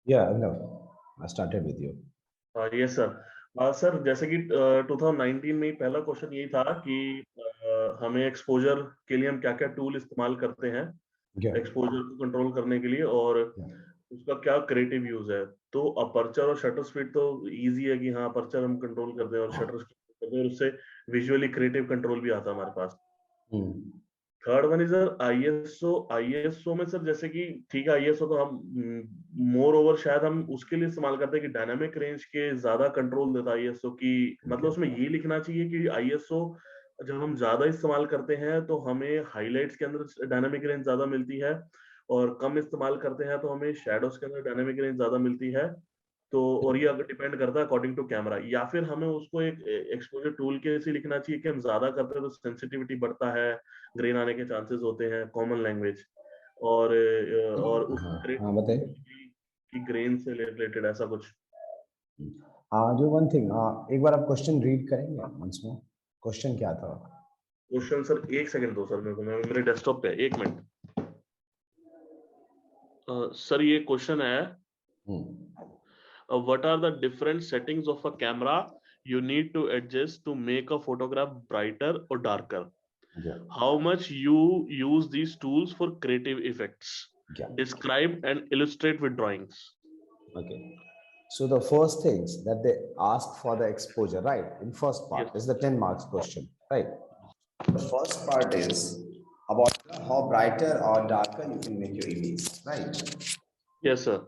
Yeah, no, I started with you. Yes sir. Sir जैसे कि 2019 में ही पहला क्वेश्चन यही था कि हमें एक्सपोजर के लिए हम क्या क्या टूल इस्तेमाल करते हैं Yeah, एक्सपोजर को कंट्रोल करने के लिए, और yeah. उसका क्या क्रिएटिव यूज है। तो अपर्चर और शटर स्पीड तो इजी है कि हाँ अपर्चर हम कंट्रोल करते हैं और शटर स्पीड करते हैं, और उससे विजुअली क्रिएटिव कंट्रोल भी आता है हमारे पास। Hmm. Third one is sir ISO. ISO में सर जैसे कि ठीक है, आईएसओ तो हम मोर ओवर शायद हम उसके लिए इस्तेमाल करते हैं कि डायनामिक रेंज के ज्यादा कंट्रोल देता है आईएसओ की। मतलब Okay. उसमें ये लिखना चाहिए कि आईएसओ जब हम ज्यादा इस्तेमाल करते हैं तो हमें हाइलाइट्स के अंदर डायनामिक रेंज ज्यादा मिलती है, और कम इस्तेमाल करते हैं तो हमें शेडोज के अंदर डायनामिक रेंज ज्यादा मिलती है। तो और ये अगर डिपेंड करता है अकॉर्डिंग टू कैमरा, या फिर हमें उसको एक एक्सपोजर टूल के से लिखना चाहिए कि हम ज्यादा करते हैं तो सेंसिटिविटी बढ़ता है, ग्रेन आने के चांसेस होते हैं, कॉमन लैंग्वेज। और उस हाँ हाँ बताइए। क्रिएटिव की ग्रेन से रिलेटेड ऐसा कुछ। जो वन थिंग, एक बार आप क्वेश्चन रीड करेंगे वंस मोर। क्वेश्चन क्या था? क्वेश्चन सर एक सेकंड दो सर मेरे को, मेरे डेस्कटॉप पे है, एक मिनट। सर ये क्वेश्चन है, हम्म। what are the different settings of a camera you need to adjust to make a photograph brighter or darker? Yeah, How much you use these tools for creative effects? yeah. Describe and illustrate with drawings. Okay. So the first things that they ask for the exposure, right? In first Yes. part is the 10 marks question, right? The first part is about how brighter or darker you can make your image, right? Yes, sir.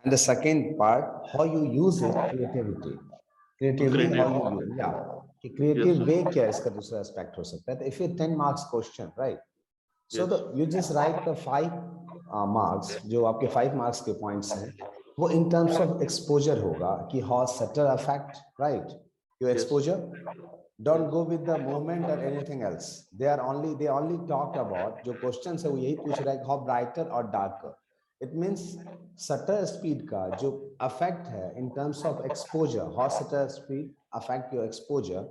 And the second part, how you use it, creativity. Creatively, how Creative. you use, yeah. कि Yes, creative sir. way क्या इसका दूसरा aspect हो सकता है? If you 10 marks question, right? So Yes. you just write the 5 marks, जो आपके 5 marks के points हैं, वो in terms of exposure होगा कि how shutter effect, right? Your Yes. exposure. Yes. Don't go with the movement or anything else. They only talked about जो questions है वो यही पूछ रहा है how brighter or darker. It means shutter speed का जो effect है in terms of exposure, how shutter speed affect your exposure.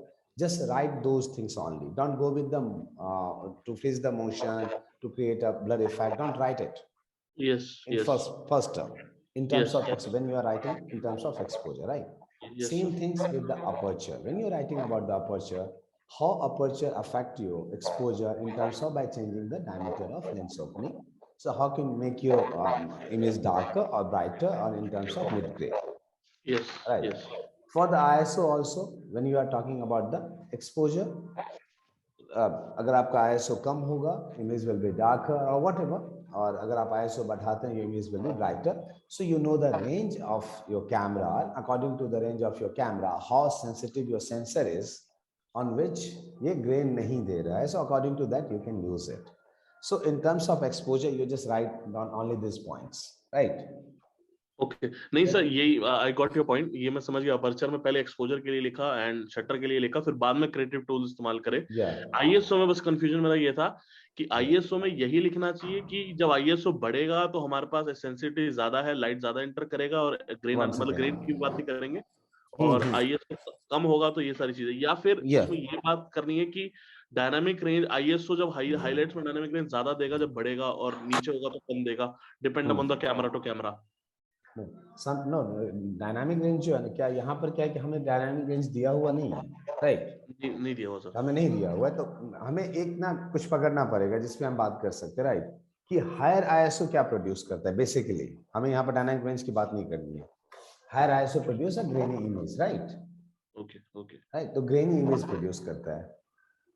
Just write those things only. Don't go with them to freeze the motion to create a blur effect. Don't write it Yes. in Yes. first term. In terms Yes. of when you are writing in terms of exposure, right? Yes, sir. Same things with the aperture. When you're writing about the aperture, how aperture affect your exposure in terms of by changing the diameter of lens opening. So how can you make your image darker or brighter or in terms of mid gray, Yes. right? Yes. For the ISO also, when you are talking about the exposure, अगर आपका ISO कम होगा, image will be darker or whatever, और अगर आप ISO बढ़ाते हैं, your image will be brighter. So you know the range of your camera. According to the range of your camera, how sensitive your sensor is, on which ये grain नहीं दे रहा है. So according to that, you can use it. So in terms of exposure, you just write down only these points, right? Okay नहीं sir, यही I got your point, ये मैं समझ गया। अपर्चर में पहले एक्सपोजर के लिए लिखा एंड शटर के लिए लिखा, फिर बाद में क्रिएटिव टूल इस्तेमाल करे। Yeah, आईएसओ में बस कंफ्यूजन मेरा ये था कि yeah, आईएसओ में यही लिखना चाहिए कि जब आईएसओ बढ़ेगा तो हमारे पास सेंसिटिविटी ज्यादा है, लाइट ज्यादा इंटर करेगा, और ग्रेन one मतलब ग्रेन की बात second. नहीं करेंगे, और आईएसओ कम होगा तो ये सारी चीजें, या फिर Yeah. इसमें ये बात करनी है कि डायनामिक रेंज आईएसओ जब हाईलाइट्स में डायनामिक रेंज ज्यादा देगा जब बढ़ेगा, और नीचे होगा तो कम देगा, depend upon the camera to camera. No, dynamic range जो है ना, क्या यहाँ पर क्या है कि हमें डायनामिक रेंज दिया हुआ नहीं है, राइट? नहीं दिया हुआ सर। हमें नहीं दिया हुआ है, तो हमें एक ना कुछ पकड़ना पड़ेगा जिसमें हम बात कर सकते हैं, राइट? कि हायर आईएसओ क्या प्रोड्यूस करता है। बेसिकली हमें यहाँ पर डायनामिक रेंज की बात नहीं करनी है। Higher ISO produce a grainy image, right? Okay okay. Right, तो ग्रेनी इमेज प्रोड्यूस करता है।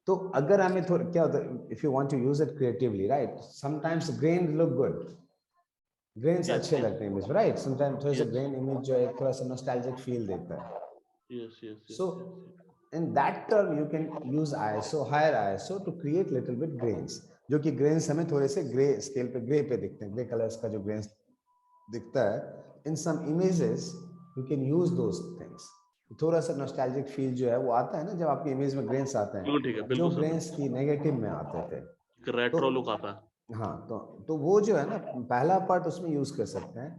तो अगर हमें थोड़ा क्या होता है, if you want to use it creatively, right, sometimes grain look good, grains yes अच्छे लगते हैं इमेज, राइट? समटाइम्स थोड़े से यस ग्रेन इमेज जो है थोड़ा सा नॉस्टैल्जिक फील देता है। Yes yes yes So in that term, you can use ISO, higher ISO to create little bit grains, जो कि grains हमें थोड़े से ग्रे स्केल पे, ग्रे पे दिखते हैं, ग्रे कलर्स का जो grains दिखता है। In some images, you can use those things. थोड़ा सा नॉस्टैल्जिक फील जो है वो आता है ना जब आपकी इमेज में ग्रेन्स आते हैं, बिल्कुल ठीक है, जो बिल्कुल सर, ग्रेन्स की नेगेटिव में आते थे। बिल्कुल तो रेट्रो लुक आता है। हाँ, तो वो जो है ना, पहला पार्ट उसमें यूज कर सकते हैं।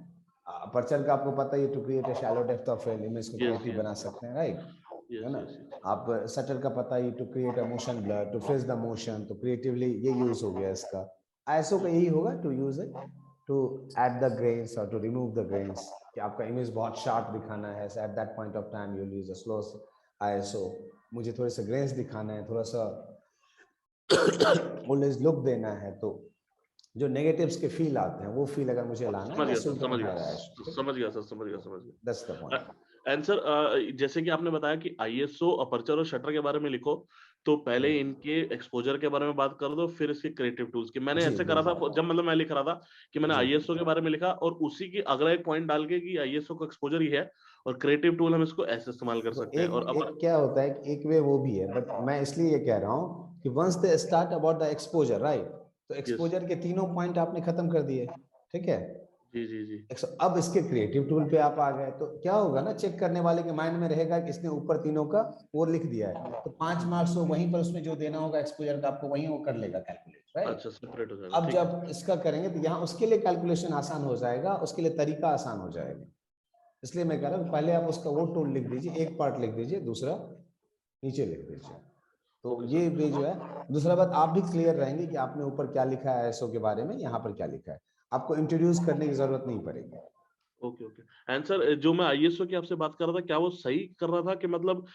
अपर्चर का आपको पता है, to create a shallow depth of field, image को यस क्रिएटिव बना सकते हैं, राइट? है यस ना? Yes yes. आप शटर का पता है, to create a motion blur, to freeze the motion, तो क्रिएटिवली ये यूज हो गया इसका। आईएसओ का यही होगा, to use it to add the grains or to remove the grains कि आपका इमेज बहुत शार्प दिखाना है, so at that point of time you'll use a slow ISO. मुझे थोड़े से grains दिखाना है, थोड़ा सा ओल्ड लुक देना है, तो जो नेगेटिव्स के फील आते हैं वो फील अगर मुझे लाना है, समझ गया। That's the point. And sir जैसे कि आपने बताया कि आईएसओ, अपर्चर और शटर के बारे में लिखो, तो पहले इनके एक्सपोजर के बारे में बात कर दो, फिर इसके क्रिएटिव टूल्स की। मैंने ऐसे करा था जब मतलब मैं लिख रहा था कि मैंने आईएसओ के बारे में लिखा और उसी की अगला एक पॉइंट डाल के कि आईएसओ का एक्सपोजर ही है और क्रिएटिव टूल हम इसको ऐसे इस्तेमाल कर सकते हैं। और अब क्या होता है, एक वे वो भी है, बट मैं इसलिए ये कह रहा हूँ कि once they start about the exposure, right, तो एक्सपोजर के तीनों पॉइंट आपने खत्म कर दिए, ठीक है। जी। अब इसके क्रिएटिव टूल पे आप आ गए, तो क्या होगा ना, चेक करने वाले के माइंड में रहेगा कि इसने ऊपर तीनों का वो लिख दिया है, तो 5 मार्क्स हो वहीं पर उसमें जो देना होगा एक्सपोजर का आपको वहीं वो कर लेगा कैलकुलेट, राइट। अच्छा, सेपरेट हो जाएगा। अब जब इसका करेंगे तो यहाँ उसके लिए कैलकुलेशन आसान हो जाएगा, उसके लिए तरीका आसान हो जाएगा। इसलिए मैं कह रहा हूँ पहले आप उसका वो टूल लिख दीजिए, एक पार्ट लिख दीजिए, दूसरा नीचे लिख दीजिए, तो ये भी जो है। दूसरा बात, आप भी क्लियर रहेंगे कि आपने ऊपर क्या लिखा है आईएसओ के बारे में, यहाँ पर क्या लिखा है, आपको इंट्रोड्यूस करने की जरूरत नहीं पड़ेगी। ओके। एंड सर जो मैं आईएसओ की आपसे बात कर रहा था, क्या वो सही कर रहा था कि मतलब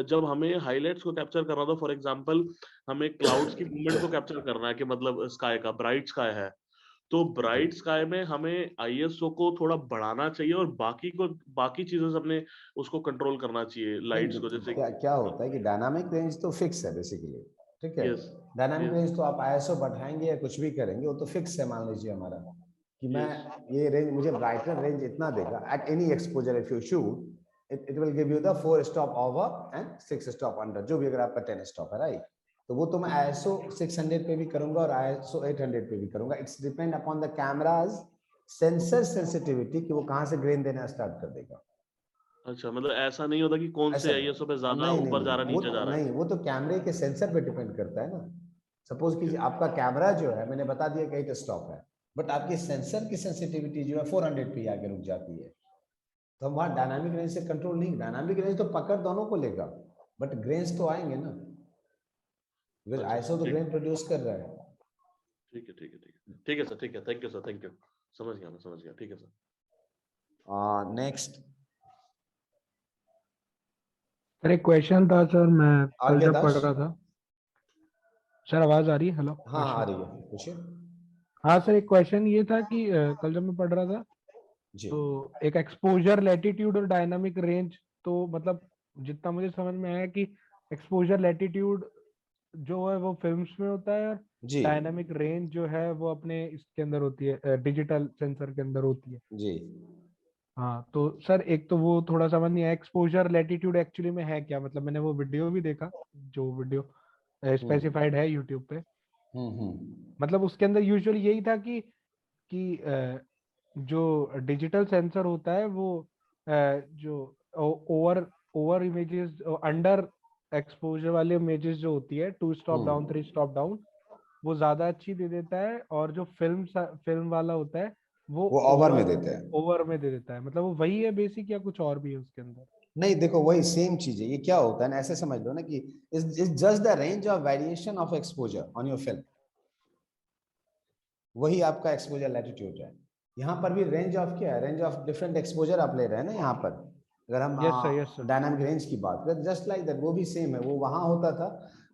जब हमें हाइलाइट्स को कैप्चर करना था, फॉर एग्जांपल हमें क्लाउड्स की मूवमेंट को कैप्चर करना है कि मतलब स्काई का ब्राइट स्काई है, तो ब्राइट स्काई में हमें आईएसओ को थोड़ा बढ़ाना चाहिए और बाकी चीजों से अपने उसको कंट्रोल करना चाहिए, लाइट्स को। जैसे क्या होता है कि डायनामिक रेंज तो फिक्स है बेसिकली, ठीक है। यस, डायनामिक रेंज तो आप आईएसओ बढ़ाएंगे या कुछ भी करेंगे वो तो फिक्स है। मान लीजिए हमारा कि मैं ये रेंज, मुझे ब्राइटर रेंज इतना देगा at any exposure, if you shoot it will give you the 4 stop over and 6 stop under, जो भी अगर आपका 10 स्टॉप है, राइट। तो वो तो मैं आईएसओ 600 पे भी करूंगा और आईएसओ 800 पे भी करूंगा। It's depend upon the cameras sensor sensitivity कि वो कहां से ग्रेन देना स्टार्ट कर देगा। अच्छा, मतलब ऐसा नहीं होता कि कौन से आईएसओ पे ज्यादा ऊपर जा रहा है, नीचे जा रहा है। नहीं, वो तो कैमरे के सेंसर पे डिपेंड करता है ना। सपोज कीजिए आपका कैमरा जो है, मैंने बता दिया कि 8 स्टॉप है, बट आपके सेंसर की सेंसिटिविटी जो है 400 पे आके रुक जाती है, तो हम वहां डायनामिक रेंज से कंट्रोल नहीं। डायनामिक रेंज तो पकड़ दोनों को लेगा, बट ग्रेन्स तो आएंगे ना, बिकॉज़ आईएसओ तो ग्रेन प्रोड्यूस कर रहा है। ठीक है सर, ठीक है, थैंक यू सर, समझ गया, ठीक है सर। नेक्स्ट सर एक क्वेश्चन था सर, मैं कल जब पढ़ रहा था। सर आवाज आ रही है? हेलो। हाँ आ रही है, पूछिए। हाँ सर, एक क्वेश्चन ये था कि कल जब मैं पढ़ रहा था जी। तो एक एक्सपोजर लैटिट्यूड और डायनामिक रेंज, तो मतलब जितना मुझे समझ में आया कि एक्सपोजर लैटिट्यूड जो है वो फिल्म्स में होता है और डायनामिक रेंज जो है वो अपने इसके अंदर होती है, डिजिटल सेंसर के अंदर होती है। जी हाँ तो सर एक तो वो थोड़ा समझ नहीं आया, एक्सपोजर लैटिट्यूड एक्चुअली में है क्या? मतलब मैंने वो वीडियो भी देखा, जो वीडियो स्पेसिफाइड है यूट्यूब पे। मतलब उसके अंदर यूजुअली यही था कि जो डिजिटल सेंसर होता है वो जो ओवर इमेजेस, अंडर एक्सपोजर वाले इमेजेस जो होती है 2 स्टॉप डाउन 3 स्टॉप डाउन, वो ज्यादा अच्छी दे देता है, और जो फिल्म वाला होता है वो ओवर में देते हैं। ओवर में दे देता है। मतलब वो वही है बेसिक, या कुछ और भी है उसके अंदर? नहीं, देखो वही सेम चीज है। ये क्या होता है ना, ऐसे समझ लो ना कि is just the range of variation of exposure on your film, वही आपका एक्सपोजर लैटिट्यूड है। यहाँ पर भी रेंज ऑफ क्या है, रेंज ऑफ डिफरेंट एक्सपोजर आप ले रहे हैं ना। यहाँ पर अगर हम डायनामिक रेंज की बात करें, जस्ट लाइक दैट वो भी सेम है, वो वहां होता था।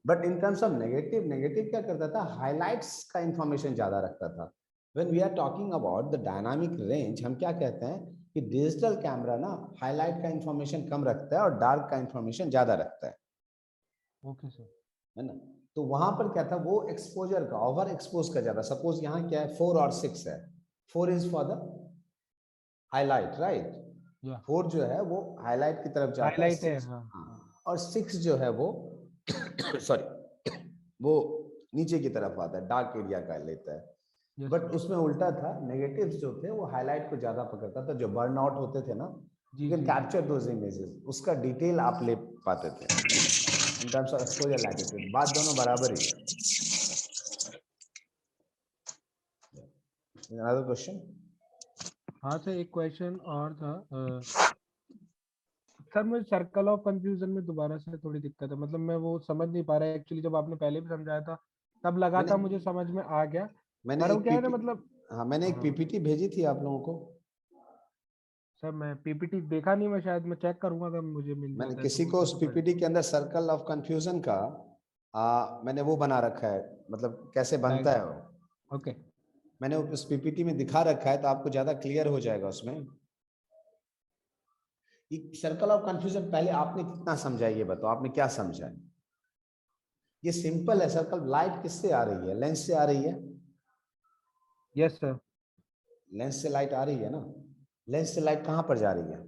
But in terms of negative क्या करता था, हाइलाइट्स का इंफॉर्मेशन ज्यादा रखता था। When we are talking about the dynamic range, हम क्या कहते हैं कि डिजिटल कैमरा ना हाईलाइट का इंफॉर्मेशन कम रखता है और डार्क का इंफॉर्मेशन ज्यादा रखता है। ओके सर, है ना। तो वहां पर क्या था, वो एक्सपोजर का, ओवर एक्सपोज का ज्यादा। सपोज यहाँ क्या है, 4 और 6 है। 4 is for the highlight, right. 4 जो है वो हाईलाइट की तरफ जाता हाईलाइट है। हाँ। और 6 जो है वो सॉरी वो नीचे की तरफ आता है, डार्क एरिया का लेता है। बट उसमें उल्टा था, नेगेटिव्स जो थे वो हाईलाइट को ज्यादा पकड़ता था। जो बर्न आउट होते थे ना, you can capture those images, उसका डिटेल आप ले पाते थे इन टर्म्स ऑफ एक्सपोजर लैटिट्यूड। बात दोनों बराबर ही है। Another question? हाँ सर, एक क्वेश्चन और था। सर मुझे सर्कल ऑफ कंफ्यूजन में दोबारा से थोड़ी दिक्कत है, मतलब मैं वो समझ नहीं पा रहा है एक्चुअली। जब आपने पहले भी समझाया था तब लगा था मुझे समझ में आ गया, पर वो क्या है ना, मतलब हाँ, मैंने एक पीपीटी भेजी थी आप लोगों को। सर मैं पीपीटी देखा नहीं, मैं शायद मैं चेक करूंगा अगर मुझे मिल मैंने जाता है किसी तो को वो उस तो पीपीटी के अंदर सर्कल ऑफ कंफ्यूजन का मैंने वो बना रखा है, मतलब कैसे बनता है वो। ओके। मैंने उस पीपीटी में दिखा रखा है, तो आपको ज्यादा क्लियर हो जाएगा उसमें। सर्कल ऑफ कंफ्यूजन पहले आपने कितना समझा ये बताओ, आपने क्या समझा? ये सिंपल है सर्कल। लाइट किससे आ रही है? लेंस से आ रही है। Yes sir. लेंस से लाइट आ रही है ना। लेंस से लाइट कहाँ पर जा रही है?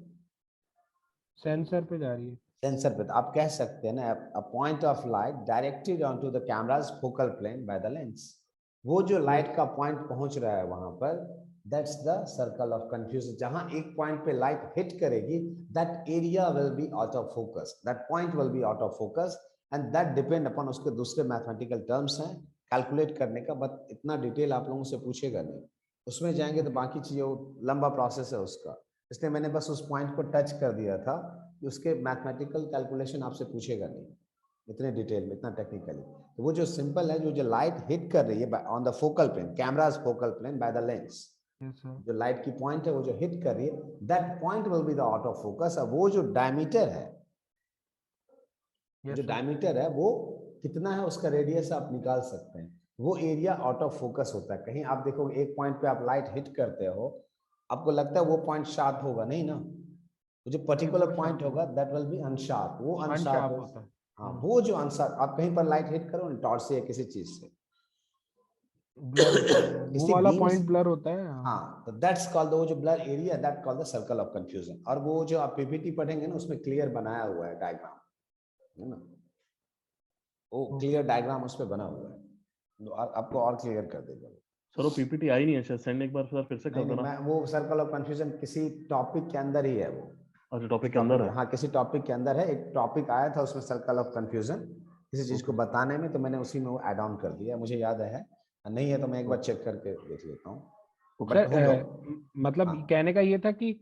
सेंसर पे जा रही है। सेंसर पे। तो आप कह सकते हैं ना, a point of light directed onto the camera's focal plane by the lens. वो जो लाइट का पॉइंट पहुंच रहा है वहां पर, that's the circle of confusion. जहां एक पॉइंट पे लाइट हिट करेगी, that area will be out of focus, that point will be out of focus, and that depend upon उसके दूसरे मैथमेटिकल टर्म्स हैं कैलकुलेट करने का। बट इतना डिटेल आप लोगों से पूछेगा नहीं, उसमें जाएंगे तो बाकी चीजें लंबा प्रोसेस है उसका। इसलिए मैंने बस उस पॉइंट को टच कर दिया था कि उसके मैथमेटिकल कैलकुलेशन आपसे पूछेगा नहीं इतने डिटेल में, इतना टेक्निकली। तो वो जो सिंपल है, जो लाइट हिट कर रही है on the focal plane, camera's focal plane by the lens, जो लाइट की पॉइंट है वो जो हिट कर रही है, that point will be the out of focus. वो जो डायमीटर है, जो डायमीटर है वो कितना है, उसका रेडियस आप निकाल सकते हैं। वो एरिया आउट ऑफ फोकस होता है। कहीं आप देखोगे एक पॉइंट पे आप लाइट हिट करते हो, आपको लगता है वो पॉइंट शार्प होगा, नहीं ना। जो पर्टिकुलर पॉइंट होगा दैट विल बी अनशार्प, वो अनशार्प होता है। हाँ, वो जो अनशार्प, आप कहीं पर लाइट हिट करो ना टॉर्च से या किसी चीज से, ब्लर होता है वो किसी वाला बीम, पॉइंट ब्लर होता है। हाँ, तो दैट्स कॉल्ड, वो जो blur area, that called the circle of confusion. और वो जो आप पीपीटी पढ़ेंगे ना, उसमें क्लियर बनाया हुआ है डायग्राम, है ना, वो क्लियर डायग्राम उस पर बना हुआ है, तो आपको और क्लियर कर देगा। सर वो पीपीटी आई नहीं है शायद, सेंड एक बार सर फिर से कर नहीं, देना। मैं वो सर्कल ऑफ कंफ्यूजन किसी टॉपिक के अंदर ही है वो। अच्छा टॉपिक के अंदर है। हाँ, किसी टॉपिक के अंदर है। एक टॉपिक आया था उसमें सर्कल ऑफ कंफ्यूजन, किसी चीज को बताने में, तो मैंने उसी में वो ऐड ऑन कर दिया, मुझे याद है। नहीं है तो मैं एक बार चेक करके देख लेता हूँ, बट होगा। मतलब हाँ, कहने का ये था कि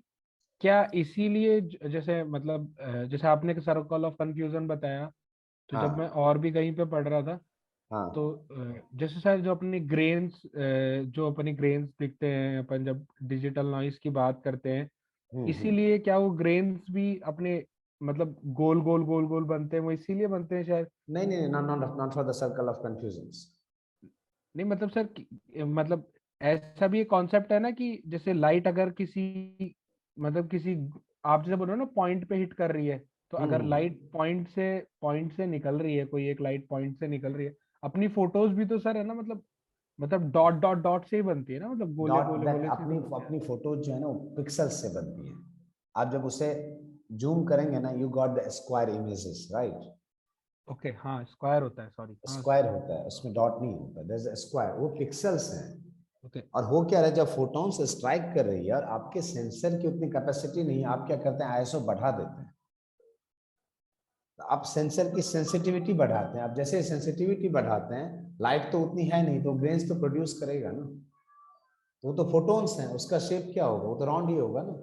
क्या इसीलिए जैसे मतलब जैसे आपने सर्कल ऑफ कंफ्यूजन बताया, तो जब मैं हाँ, और भी कहीं पे पढ़ रहा था तो हाँ, जैसे सर जो अपनी ग्रेन्स, जो अपनी ग्रेन्स दिखते हैं अपन जब डिजिटल नॉइस की बात करते हैं, हम्म। इसीलिए क्या वो ग्रेन्स भी अपने मतलब गोल गोल गोल गोल बनते हैं, वो इसीलिए बनते हैं शायद। नहीं नहीं, not for the circle of confusion. नहीं मतलब सर मतलब ऐसा भी एक कॉन्सेप्ट है ना कि जैसे लाइट अगर किसी मतलब किसी आप जैसे बोल रहे हो ना पॉइंट पे हिट कर रही है, तो अगर लाइट पॉइंट से निकल रही है, कोई एक लाइट पॉइंट से निकल रही है, अपनी फोटोज भी तो सर है ना, मतलब डॉट डॉट डॉट से ही बनती है ना, मतलब गोले डॉट गोले दैट गोले से ही अपनी तो बनती है। अपनी फोटोज जो है ना, वो पिक्सल्स से बनती है। आप जब उसे जूम करेंगे ना, you got the square images, right. Okay हाँ, स्क्वायर होता है, सॉरी हाँ। स्क्वायर होता है, उसमें डॉट नहीं होता, देयर इज अ स्क्वायर, वो पिक्सल्स हैं। ओके। और हो क्या रहा है, जब फोटोन से स्ट्राइक कर रही है और आपके सेंसर की उतनी कैपेसिटी नहीं है, आप क्या करते हैं, आईएसओ बढ़ा देते हैं। तो आप सेंसर की सेंसिटिविटी बढ़ाते हैं। आप जैसे सेंसिटिविटी बढ़ाते हैं, लाइट तो उतनी है नहीं, तो ग्रेन्स तो प्रोड्यूस करेगा ना। तो वो तो फोटोन्स हैं, उसका शेप क्या होगा, वो तो राउंड ही होगा ना।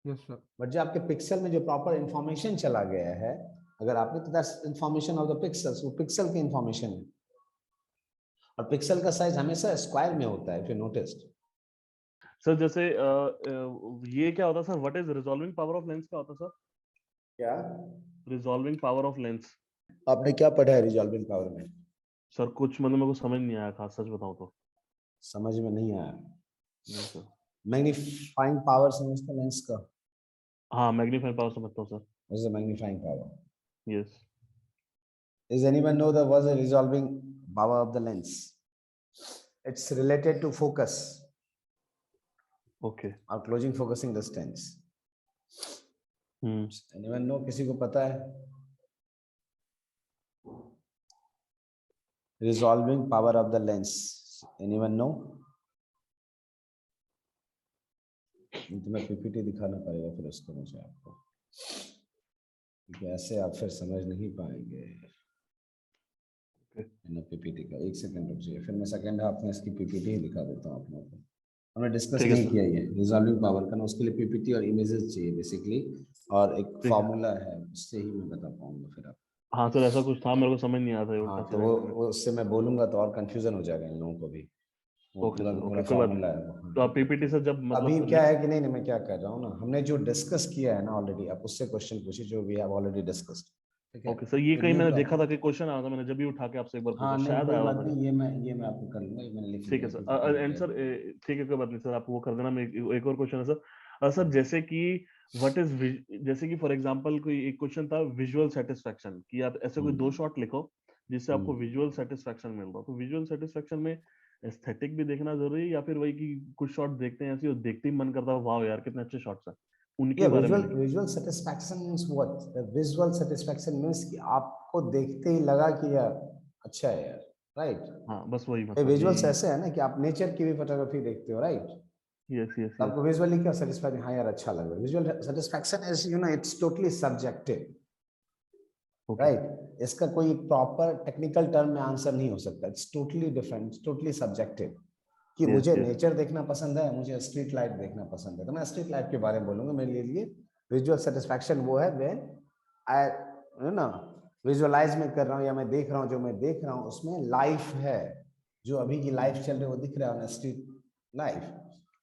Yes sir. बट जो आपके पिक्सल में जो प्रॉपर इंफॉर्मेशन चला गया है, अगर आपने, तो that's information of the pixels, वो पिक्सल की इंफॉर्मेशन है। और पिक्सल का साइज हमेशा स्क्वायर में होता है, इफ यू नोटिस्ड। सर जैसे ये क्या होता है sir, what is resolving power of lens, क्या होता है सर? क्या? Resolving power of lens. आपने क्या पढ़ा है रिजॉल्विंग पावर में? सर कुछ मतलब मेरे को समझ नहीं आया खास, सच बताऊं तो। समझ में नहीं आया? नहीं सर। मैग्नीफाइंग पावर समझते लेंस का? हाँ मैग्नीफाइंग पावर समझता हूँ sir. What is the magnifying power? Yes. Does anyone know the what's the resolving power of the lens? It's related to focus okay. or closing focusing distance. Anyone know? किसी को पता है? Resolving power of the lens. Anyone know? तो मैं PPT दिखाना पड़ेगा फिर उसको मुझे आपको, क्योंकि ऐसे आप फिर समझ नहीं पाएंगे पीपीटी का। एक सेकंड रुक जाइए, फिर मैं सेकंड हाफ में इसकी पीपीटी ही दिखा देता हूँ आप लोगों को। हमने डिस्कस ठीक है नहीं सर। किया ये रिजॉल्विंग पावर का ना, उसके लिए पीपीटी और इमेजेस चाहिए बेसिकली, और एक ठीक है। फॉर्मूला है, उससे ही मैं बता पाऊंगा फिर आप। हाँ सर ऐसा कुछ था, मेरे को समझ नहीं आता है वो हाँ, कैसे तो रहेगा। वो उससे मैं बोलूंगा तो और कंफ्यूजन हो जाएगा इन लोगों को भी। वो ओके पूरा सर, पूरा ओके, कोई बात फॉर्मूला नहीं। है वो, हाँ, तो आप ठीक है। पीपीटी से जब अभी मतलब क्या है कि नहीं नहीं, मैं क्या कर रहा हूँ ना, हमने जो डिस्कस किया है ना ऑलरेडी, आप उससे क्वेश्चन पूछिए जो वी हैव ऑलरेडी डिस्कस्ड, ठीक है। ओके सर, ये तो कहीं न्यू मैंने देखा था टॉपिक, कि क्वेश्चन आया था, मैंने जब भी उठा के आपसे एक बार हाँ पूछा, नहीं शायद कोई आया हुआ बात था। नहीं, ये मैं आपको कर लूंगा, ये मैंने लिख ठीक लिया है है, सर, पीपीटी एंड में। सर ठीक है, कोई बात नहीं सर, आप वो कर देना। मैं एक और क्वेश्चन है सर। सर जैसे कि व्हाट इज, जैसे कि फॉर एग्जांपल कोई एक क्वेश्चन था विजुअल सेटिस्फेक्शन, कि आप ऐसे कोई दो शॉट लिखो जिससे आपको विजुअल सेटिस्फेक्शन मिल रहा हो, तो विजुअल सेटिस्फेक्शन में एस्थेटिक भी देखना जरूरी है, या फिर वही कि कुछ शॉट देखते हैं ऐसे और देखते ही मन करता है वाह यार कितने अच्छे शॉट्स हैं, उनके Yeah, बारे में visual लिखें। visual satisfaction means what? The visual satisfaction means कि आपको देखते ही लगा कि यार अच्छा है यार, राइट? हाँ बस वही, ये मतलब विजुअल्स यही। ऐसे है ना कि आप नेचर की भी फोटोग्राफी देखते हो, राइट? यस यस तो यस। आपको विजुअली क्या सेटिस्फाइड, हाँ यार अच्छा लग रहा है। Visual satisfaction is you know it's totally subjective, okay. Right? इसका कोई प्रॉपर टेक्निकल टर्म में आंसर नहीं हो सकता, it's totally different, totally subjective. कि यस मुझे यस। नेचर देखना पसंद है, मुझे स्ट्रीट लाइट देखना पसंद है, तो मैं स्ट्रीट लाइट के बारे में बोलूंगा। मेरे लिए विजुअल सेटिस्फैक्शन वो है when I you know visualise में कर रहा हूँ, या मैं देख रहा हूँ, जो मैं देख रहा हूँ उसमें लाइफ है, जो अभी की लाइफ चल रही है वो दिख रहा है, street life.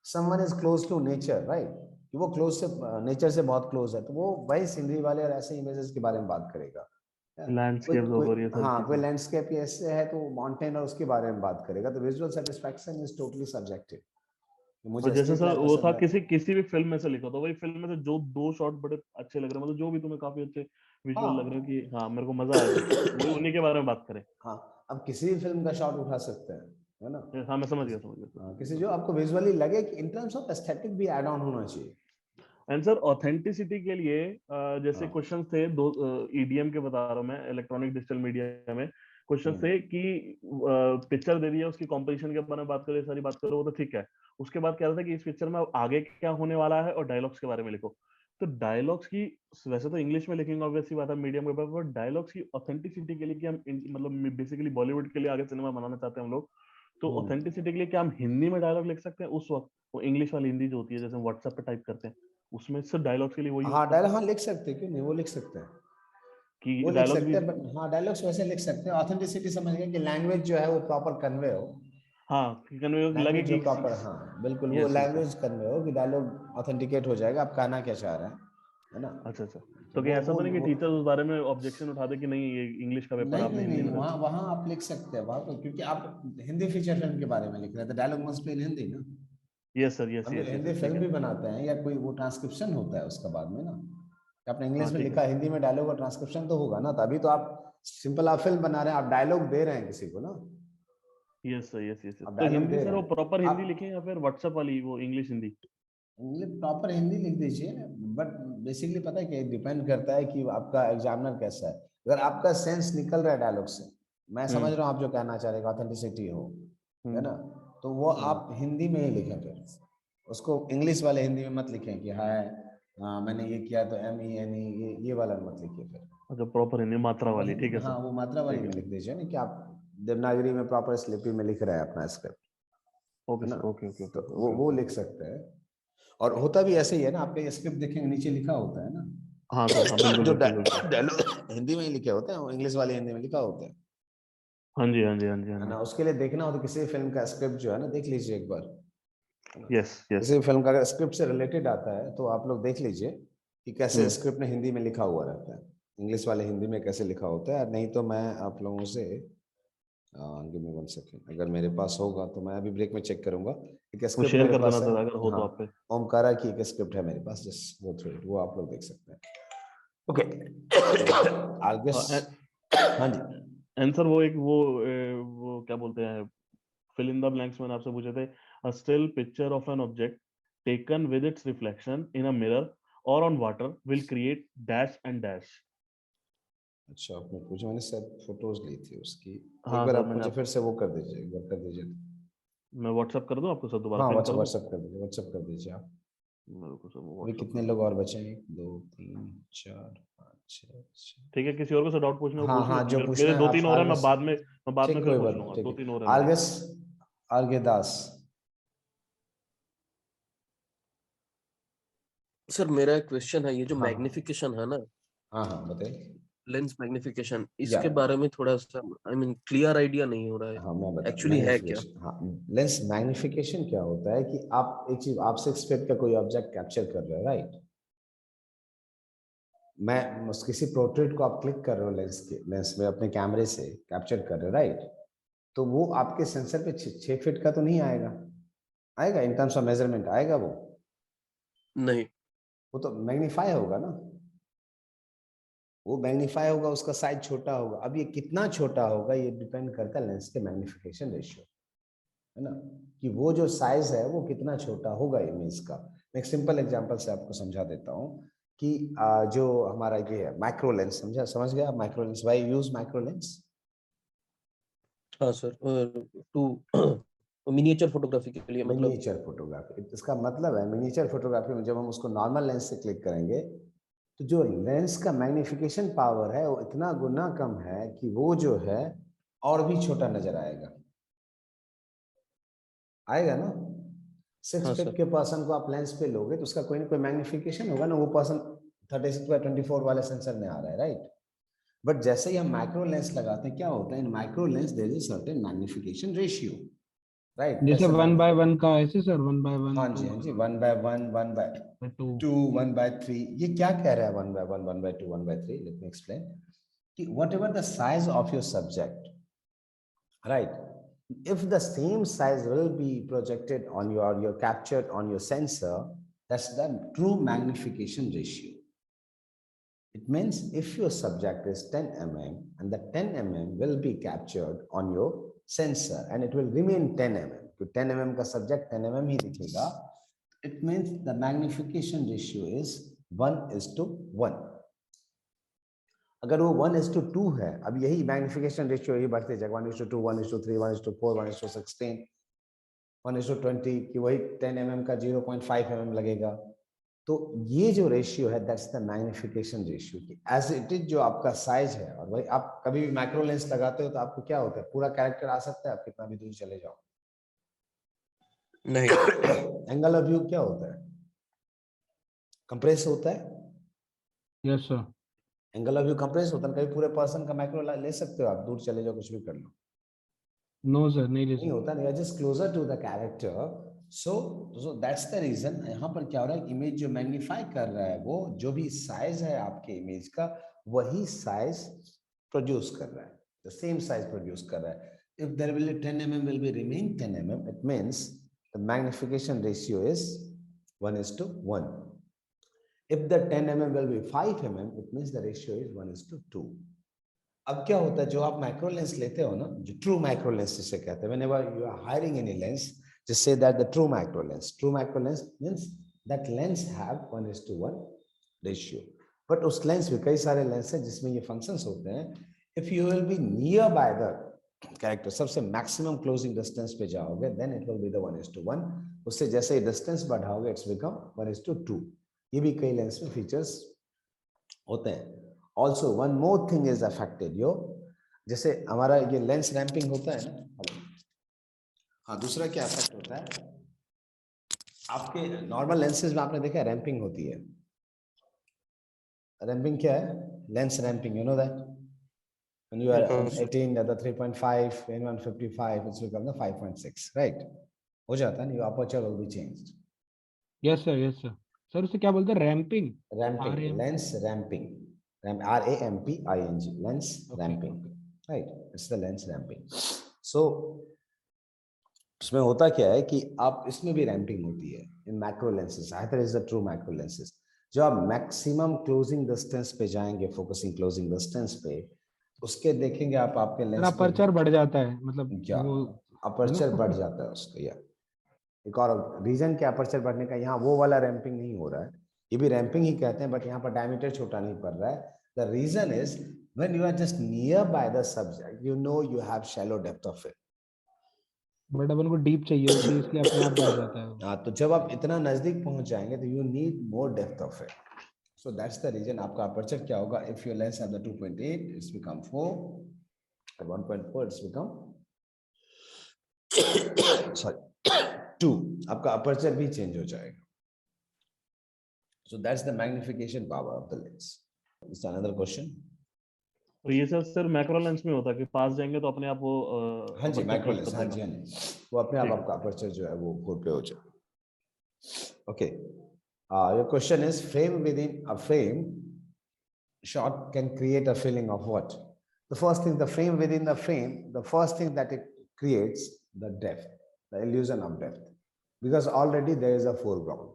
Someone is close to nature, right? कि वो क्लोज से नेचर से बहुत क्लोज है, तो वो वही सीनरी वाले और ऐसे इमेजेस के बारे में बात करेगा। कोई लैंडस्केप कोई और ये सारी हाँ कोई चीजें। लैंडस्केप ऐसे है तो माउंटेन और उसके बारे में बात करेगा। तो visual satisfaction is totally subjective. और मुझे जैसे स्ट्रीट सर लाइट वो था पसंद है, किसी किसी भी फिल्म में से लिखा तो वही फिल्म में से जो दो शॉट बड़े अच्छे लग रहे हैं, मतलब जो भी तुम्हें काफी अच्छे विजुअल लग रहे हो हाँ कि हाँ मेरे को मजा आया देख के, वही उन्हीं के बारे में बात करें। हाँ। अब किसी भी फिल्म का शॉट उठा सकते हैं, है ना? हाँ मैं समझ गया हाँ, सर। किसी जो आपको विजुअली लगे कि इन टर्म्स ऑफ एस्थेटिक भी ऐड ऑन होना चाहिए। एंड सर ऑथेंटिसिटी के लिए जैसे हाँ क्वेश्चन थे दो, ईडीएम के बता रहा हूँ मैं, इलेक्ट्रॉनिक डिजिटल मीडिया में क्वेश्चन थे कि पिक्चर दे दी है, उसकी कॉम्पोजिशन के बारे में बात करो, सारी बात करो, वो तो ठीक है। उसके बाद कह रहा था कि इस पिक्चर में आगे क्या होने वाला है और डायलॉग्स के बारे में लिखो। तो डायलॉग्स की, वैसे तो इंग्लिश में लिखेंगे ऑब्वियसली बात है मीडियम के ऊपर, पर डायलॉग्स की ऑथेंटिसिटी के लिए कि हम मतलब बेसिकली बॉलीवुड के लिए आगे सिनेमा बनाना चाहते हैं हम लोग, तो ऑथेंटिसिटी के लिए क्या हम हिंदी में डायलॉग लिख सकते हैं उस वक्त, वो इंग्लिश वाली हिंदी जो होती है जैसे व्हाट्सएप पे टाइप करते हैं, उसमें सिर्फ डायलॉग्स के लिए वो यूज हाँ कर डायलॉग, सकते हाँ हैं लिख सकते हैं, क्यों नहीं, वो लिख सकते हैं, कि वो लिख डायलॉग्स भी। सकते हैं। बट हाँ डायलॉग्स वैसे लिख सकते हैं, ऑथेंटिसिटी समझ गए कि लैंग्वेज जो है वो प्रॉपर कन्वे हो, हाँ कि कन्वे लगे लैंग्वेज जो कि प्रॉपर, हाँ बिल्कुल वो यस यस लैंग्वेज कन्वे हो कि डायलॉग ऑथेंटिकेट हो जाएगा आप कहना क्या चाह रहे हैं, है ना? अच्छा अच्छा। तो तो क्या ऐसा तो नहीं कि वो टीचर उस बारे में ऑब्जेक्शन उठा दे कि नहीं ये इंग्लिश का पेपर नहीं आपने नहीं हिंदी नहीं, में वहाँ वहाँ आप लिख सकते हैं वहाँ पर, क्योंकि आप हिंदी फीचर फिल्म के बारे में लिख रहे हैं तो dialogue must be in Hindi ना। यस सर, यस हम लोग यस हिंदी यस, ठीक फिल्म है। भी बनाते हैं, या कोई वो ट्रांसक्रिप्शन होता है उसका बाद में ना, कि आपने हाँ इंग्लिश में ठीक है। लिखा हिंदी में डायलॉग और ट्रांसक्रिप्शन तो होगा ना, तो अभी तो आप सिंपल आप फिल्म बना रहे हैं, आप डायलॉग दे रहे हैं किसी को ना, यस सर, यस यस, आप तो डायलॉग हिंदी दे सर रहे वो हैं प्रॉपर हिंदी आप। लिखें या फिर व्हाट्सएप वाली वो English Hindi? English proper Hindi लिख दीजिए, बट बेसिकली पता है कि डिपेंड करता है कि आपका एग्जामिनर कैसा है। अगर आपका सेंस निकल रहा है डायलॉग से, मैं समझ हम्म रहा हूँ आप जो कहना चाह रहे हैं ऑथेंटिसिटी हो, है हम्म ना? तो वो हम्म। आप हिंदी में ही लिखें, फिर उसको इंग्लिश वाले हिंदी में मत लिखें कि हाय मैंने ये किया, तो MENE ये वाला मत लिखिए फिर। अच्छा प्रॉपर हिंदी मात्रा वो वाली, ठीक है सर। हाँ वो मात्रा वाली ठीक में है। लिख दीजिए ना, कि आप देवनागरी में प्रॉपर स्लिपी में लिख रहे हैं अपना स्क्रिप्ट, ओके है ना? सर, ओके ओके तो ओके वो ओके वो ओके। लिख सकते हैं। और होता भी ऐसे ही है ना, आपके स्क्रिप्ट देखेंगे नीचे लिखा होता है ना, हाँ सर, हाँ बिल्कुल जो बिल्कुल बिल्कुल। डायलॉग हिंदी में ही लिखे होते हैं वो इंग्लिश वाले हिंदी में लिखा होता हाँ जी हाँ जी हाँ जी हाँ है जी। ना? उसके लिए देखना हो तो किसी भी फिल्म का स्क्रिप्ट जो है ना देख लीजिए एक बार, है ना? Yes yes. किसी भी फिल्म का अगर स्क्रिप्ट से रिलेटेड आता है तो आप लोग देख लीजिए कि कैसे हम्म। स्क्रिप्ट में हिंदी में लिखा हुआ रहता है, इंग्लिश वाले हिंदी में कैसे लिखा होता है। नहीं तो मैं आप लोगों से गिव मी 1 सेकेंड, अगर मेरे पास होगा तो मैं अभी ब्रेक में चेक करूंगा। एक वो स्क्रिप्ट शेयर मेरे कर देना पास है, सर अगर हो तो हाँ आप पे। ओमकारा की एक स्क्रिप्ट है मेरे पास, जस्ट गो थ्रू इट, वो आप लोग देख सकते हैं। ओके आर्गस, हाँ जी। आंसर वो एक वो क्या बोलते हैं, फिल इन द ब्लैंक्स मैंने आपसे पूछे थे। A still picture of an object taken with its reflection in a mirror or on water will create dash and dash. अच्छा आपने पूछा, मैंने शायद फोटोज ली थी उसकी, एक हाँ बार सर आप मैंने मुझे आप, फिर से वो कर दीजिए, एक बार कर दीजिए। मैं व्हाट्सअप कर दूं आपको सर, दोबारा हाँ पिन व्हाट्सअप कर दूं? व्हाट्सअप कर दीजिए, व्हाट्सअप कर दीजिए आप। मेरे को सर अभी व्हाट्सअप कितने कर लोग दूं। और बचे हैं? 1 2 3 4 5 6 7। ठीक है, किसी और को सर डाउट पूछना हो हाँ पूछ लो, हाँ जो मेरे पूछना मेरे है दो आप तीन और है, आर्गस, मैं बाद में ठीक फिर कोई पूछ बात नहीं, लूंगा, ठीक दो है। तीन और है मेरे। आर्गस, आर्गे दास। सर मेरा एक क्वेश्चन है, ये जो हाँ मैग्निफिकेशन है ना, हाँ हाँ बताइए। लेंस मैग्निफिकेशन, या इसके बारे में थोड़ा सा क्लियर आइडिया नहीं हो रहा है, हाँ मैं बता एक्चुअली है क्या? हाँ, लेंस मैग्निफिकेशन क्या होता है कि आप एक चीज, आप 6 फीट का कोई ऑब्जेक्ट कैप्चर कर रहे हो, राइट? मैं किसी पोर्ट्रेट को आप क्लिक कर रहे हो लेंस में अपने कैमरे से कैप्चर कर रहे हो, राइट? तो वो आपके सेंसर पे 6 फीट का तो नहीं आएगा, आएगा इन टर्म्स ऑफ मेजरमेंट आएगा वो नहीं। वो तो मैग्नीफाई होगा ना, वो मैग्नीफाई होगा, उसका साइज छोटा होगा। अब ये कितना छोटा होगा ये डिपेंड करता है लेंस के मैग्निफिकेशन रेशियो, है ना, कि वो जो साइज है वो कितना छोटा होगा इमेज का। मैं एक सिंपल एग्जांपल से आपको समझा देता हूँ कि जो हमारा ये है माइक्रो लेंस, समझ गया micro lens? Why use micro lens? हाँ सर, टू मिनिएचर फोटोग्राफी के लिए, मतलब मिनिएचर फोटोग्राफी, इसका मतलब है मिनिएचर फोटोग्राफी में जब हम उसको नॉर्मल लेंस से क्लिक करेंगे तो जो लेंस का मैग्निफिकेशन पावर है वो इतना गुना कम है कि वो जो है और भी छोटा नजर आएगा, आएगा ना। 6 हाँ फीट सर। के पर्सन को आप लेंस पे लोगे तो उसका कोई ना कोई मैग्निफिकेशन होगा ना, वो पर्सन 36x24 वाले सेंसर में आ रहा है, राइट? बट जैसे ही हम माइक्रो लेंस लगाते हैं क्या होता है, in micro lens there is a certain magnification ratio, right? जैसे 1/1 का ऐसे सर, 1/1 हाँ जी, हाँ जी, 1/1, 1/2, 2। 1/3। ये क्या कह रहा है 1/1, 1/2, 1/3? लेट मी एक्सप्लेन कि what ever the size of your subject, right, if the same size will be projected on your captured on your sensor, that's the true magnification ratio. It means if your subject is 10 mm and the 10 mm will be captured on your sensor and it will remain 10 mm, तो 10 mm का subject 10 mm ही दिखेगा, it means the magnification ratio is 1:1. अगर वो 1:2 है, अब यही magnification ratio यही बढ़ते जाएगा, 1:2, 1:3, 1:4, 1:16, 1:20 कि वही 10 mm का 0.5 mm लगेगा। तो ये जो रेशियो है दैट्स द मैग्निफिकेशन रेशियो की एज इट इज जो आपका साइज है। और भाई आप कभी भी माइक्रो लेंस लगाते हो तो आपको क्या होता है, पूरा कैरेक्टर आ सकता है आप कितना भी दूर चले जाओ। नहीं। एंगल ऑफ व्यू क्या होता है, कंप्रेस होता है। Yes sir. Angle of view compress होता है, कभी पूरे पर्सन का माइक्रो ले सकते हो आप, दूर चले जाओ कुछ भी कर लो। नो सर, नहीं ले नहीं होता, नहीं, just closer to the character. So that's the reason. यहाँ पर क्या हो रहा है, इमेज जो मैग्नीफाई कर रहा है वो जो भी साइज है आपके इमेज का वही साइज प्रोड्यूस कर रहा है, द सेम साइज प्रोड्यूस कर रहा है। If there will 10 mm will be remain 10 mm, it means the magnification ratio is 1:1. If the 10 mm will be 5 mm, it means the ratio is 1:2. अब क्या होता है, जो आप माइक्रो लेंस लेते हो ना, जो ट्रू माइक्रो लेंस जिसे कहते हैं, whenever you are hiring any lens, just say that the true micro lens means that lens have 1:1 ratio. but उस लेंस में कई सारे लेंस हैं जिसमें ये फंक्शंस होते हैं। if you will be near by the character, सबसे मैक्सिमम क्लोजिंग डिस्टेंस पे जाओगे then it will be the 1:1। उससे जैसे ही डिस्टेंस बढ़ाओगे इट्स बिकम 1:2। ये भी कई लेंस में फीचर्स होते हैं। Also one more thing is affected यो, जैसे हमारा ये लेंस रैंपिंग होता है ना। हाँ, दूसरा क्या अफेक्ट होता है, आपके नॉर्मल लेंसेज में आपने देखा रैंपिंग होती है। रैंपिंग क्या है, lens ramping, you know that when you are 18 at the 3.5 when 155 it's become the 5.6, right? हो जाता है, your aperture will be changed. Yes sir, yes sir. Sir उसे क्या बोलते हैं, ramping? Ramping, lens ramping, RAMPING, lens ramping, right? It's the lens ramping. So उसमें होता क्या है कि आप इसमें भी रैंपिंग होती है इन macro lenses, either is the true macro lenses. जो आप मैक्सिमम क्लोजिंग डिस्टेंस पे जाएंगे, फोकसिंग क्लोजिंग डिस्टेंस पे, उसके देखेंगे आप आपके लेंस पे अपर्चर बढ़ जाता है, मतलब क्या वो अपर्चर बढ़ जाता है उसका। या एक और रीजन क्या अपर्चर बढ़ने का, यहाँ वो वाला रैंपिंग नहीं हो रहा है, ये भी रैंपिंग ही कहते हैं बट यहाँ पर डायमीटर छोटा नहीं पड़ रहा है। The reason is when you are just near by the subject you know you have shallow depth of it, but अपन को डीप चाहिए होती है इसलिए अपने आप बढ़ जाता है। हाँ, तो जब आप इतना नजदीक पहुंच जाएंगे तो you need more depth of it. So that's the reason. आपका अपर्चर क्या होगा, if your lens have the 2.8 it's become 4, 1.4 it's become sorry 2, आपका अपर्चर भी चेंज हो जाएगा। So that's the magnification power of the lens. Is there another question? तो ये सब सिर्फ मैक्रो लेंस में होता है कि पास जाएंगे तो अपने आप वो हाँ जी aperture माइक्रो close लेंस, कर हाँ देगा। जी हाँ जी, वो अपने आप ठीक। आपका अपर्चर जो है वो फुल पे हो जाए। Okay, your question is frame with in a frame shot can create a feeling of what? The first thing, the frame within the frame, the first thing that it creates, the depth, the illusion of depth, because already there is a foreground,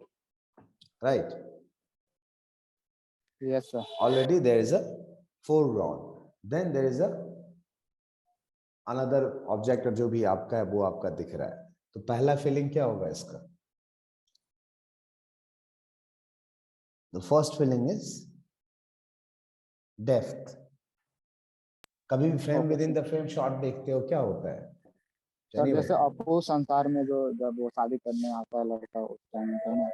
right? Yes, sir. Already there is a foreground, then there is a another object जो भी आपका है वो आपका दिख रहा है, तो पहला फीलिंग क्या होगा इसका? The first feeling is depth. कभी भी frame with in the frame shot देखते हो क्या होता है? सर जैसे अपू संसार में जो जब वो शादी करने आता है लड़का उस टाइम का ना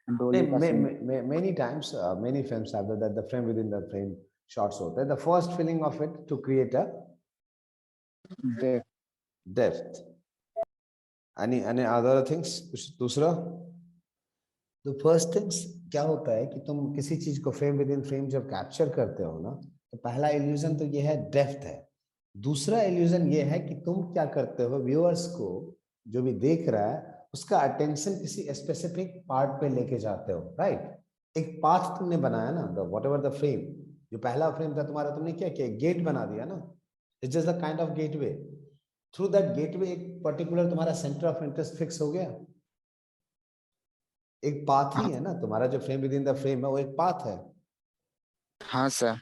डोली का scene, many times many films have that the frame within the frame shots होता है। The first feeling of it to create a depth. Any other things? कुछ दूसरा? The first things क्या होता है कि तुम किसी चीज को फ्रेम विद इन फ्रेम जब कैप्चर करते हो ना, तो पहला इल्यूजन तो ये है डेप्थ है। दूसरा इल्यूजन ये है कि तुम क्या करते हो, व्यूअर्स को जो भी देख रहा है उसका अटेंशन किसी स्पेसिफिक पार्ट पे लेके जाते हो, राइट? एक पाथ तुमने बनाया ना, द व्हाटएवर द फ्रेम, जो पहला फ्रेम था तुम्हारा, तुमने क्या किया, गेट बना दिया ना, it's just the kind of gateway. Through that gateway एक पर्टिकुलर तुम्हारा सेंटर ऑफ इंटरेस्ट फिक्स हो गया, एक पाथ ही है ना तुम्हारा, जो frame with in the frame है वो एक पाथ है। हाँ सर,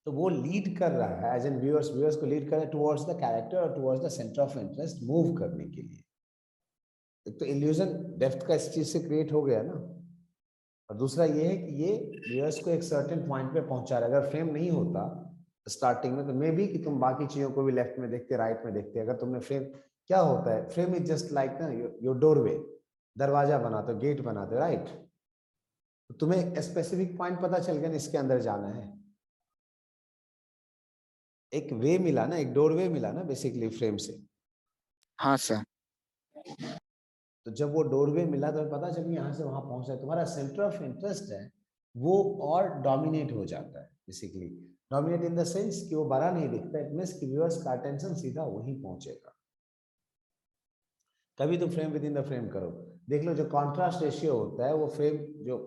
तो वो लीड कर रहा है एज एन व्यूअर्स को लीड कर रहा है टुवर्ड्स द कैरेक्टर और towards the centre of interest move करने के लिए। एक तो इल्यूजन डेप्थ का इस चीज से क्रिएट हो गया ना, और दूसरा ये है कि ये व्यूअर्स को एक सर्टेन पॉइंट पे पहुंचा रहा है। अगर फ्रेम नहीं होता स्टार्टिंग में तो मे बी कि तुम बाकी चीजों को भी लेफ्ट में देखते, राइट में देखते। अगर तुमने फ्रेम, क्या होता है फ्रेम इज जस्ट लाइक ना योर डोरवे, दरवाजा बनाते हो, गेट बनाते हो, राइट? तो तुम्हें एक स्पेसिफिक पॉइंट पता चल गया ना, इसके अंदर जाना है, एक वे मिला ना, एक डोरवे मिला ना बेसिकली फ्रेम से। हाँ सर, तो जब वो डोरवे मिला तो पता चल कि यहाँ से वहां पहुंचा, तुम्हारा सेंटर ऑफ इंटरेस्ट है वो और डोमिनेट हो जाता है। Basically dominate in the sense कि वो बड़ा नहीं दिखता, इट मींस कि व्यूअर्स का अटेंशन सीधा वहीं पहुंचेगा। कभी तो frame with in the frame करो, देख लो जो कॉन्ट्रास्ट रेशियो होता है वो फ्रेम जो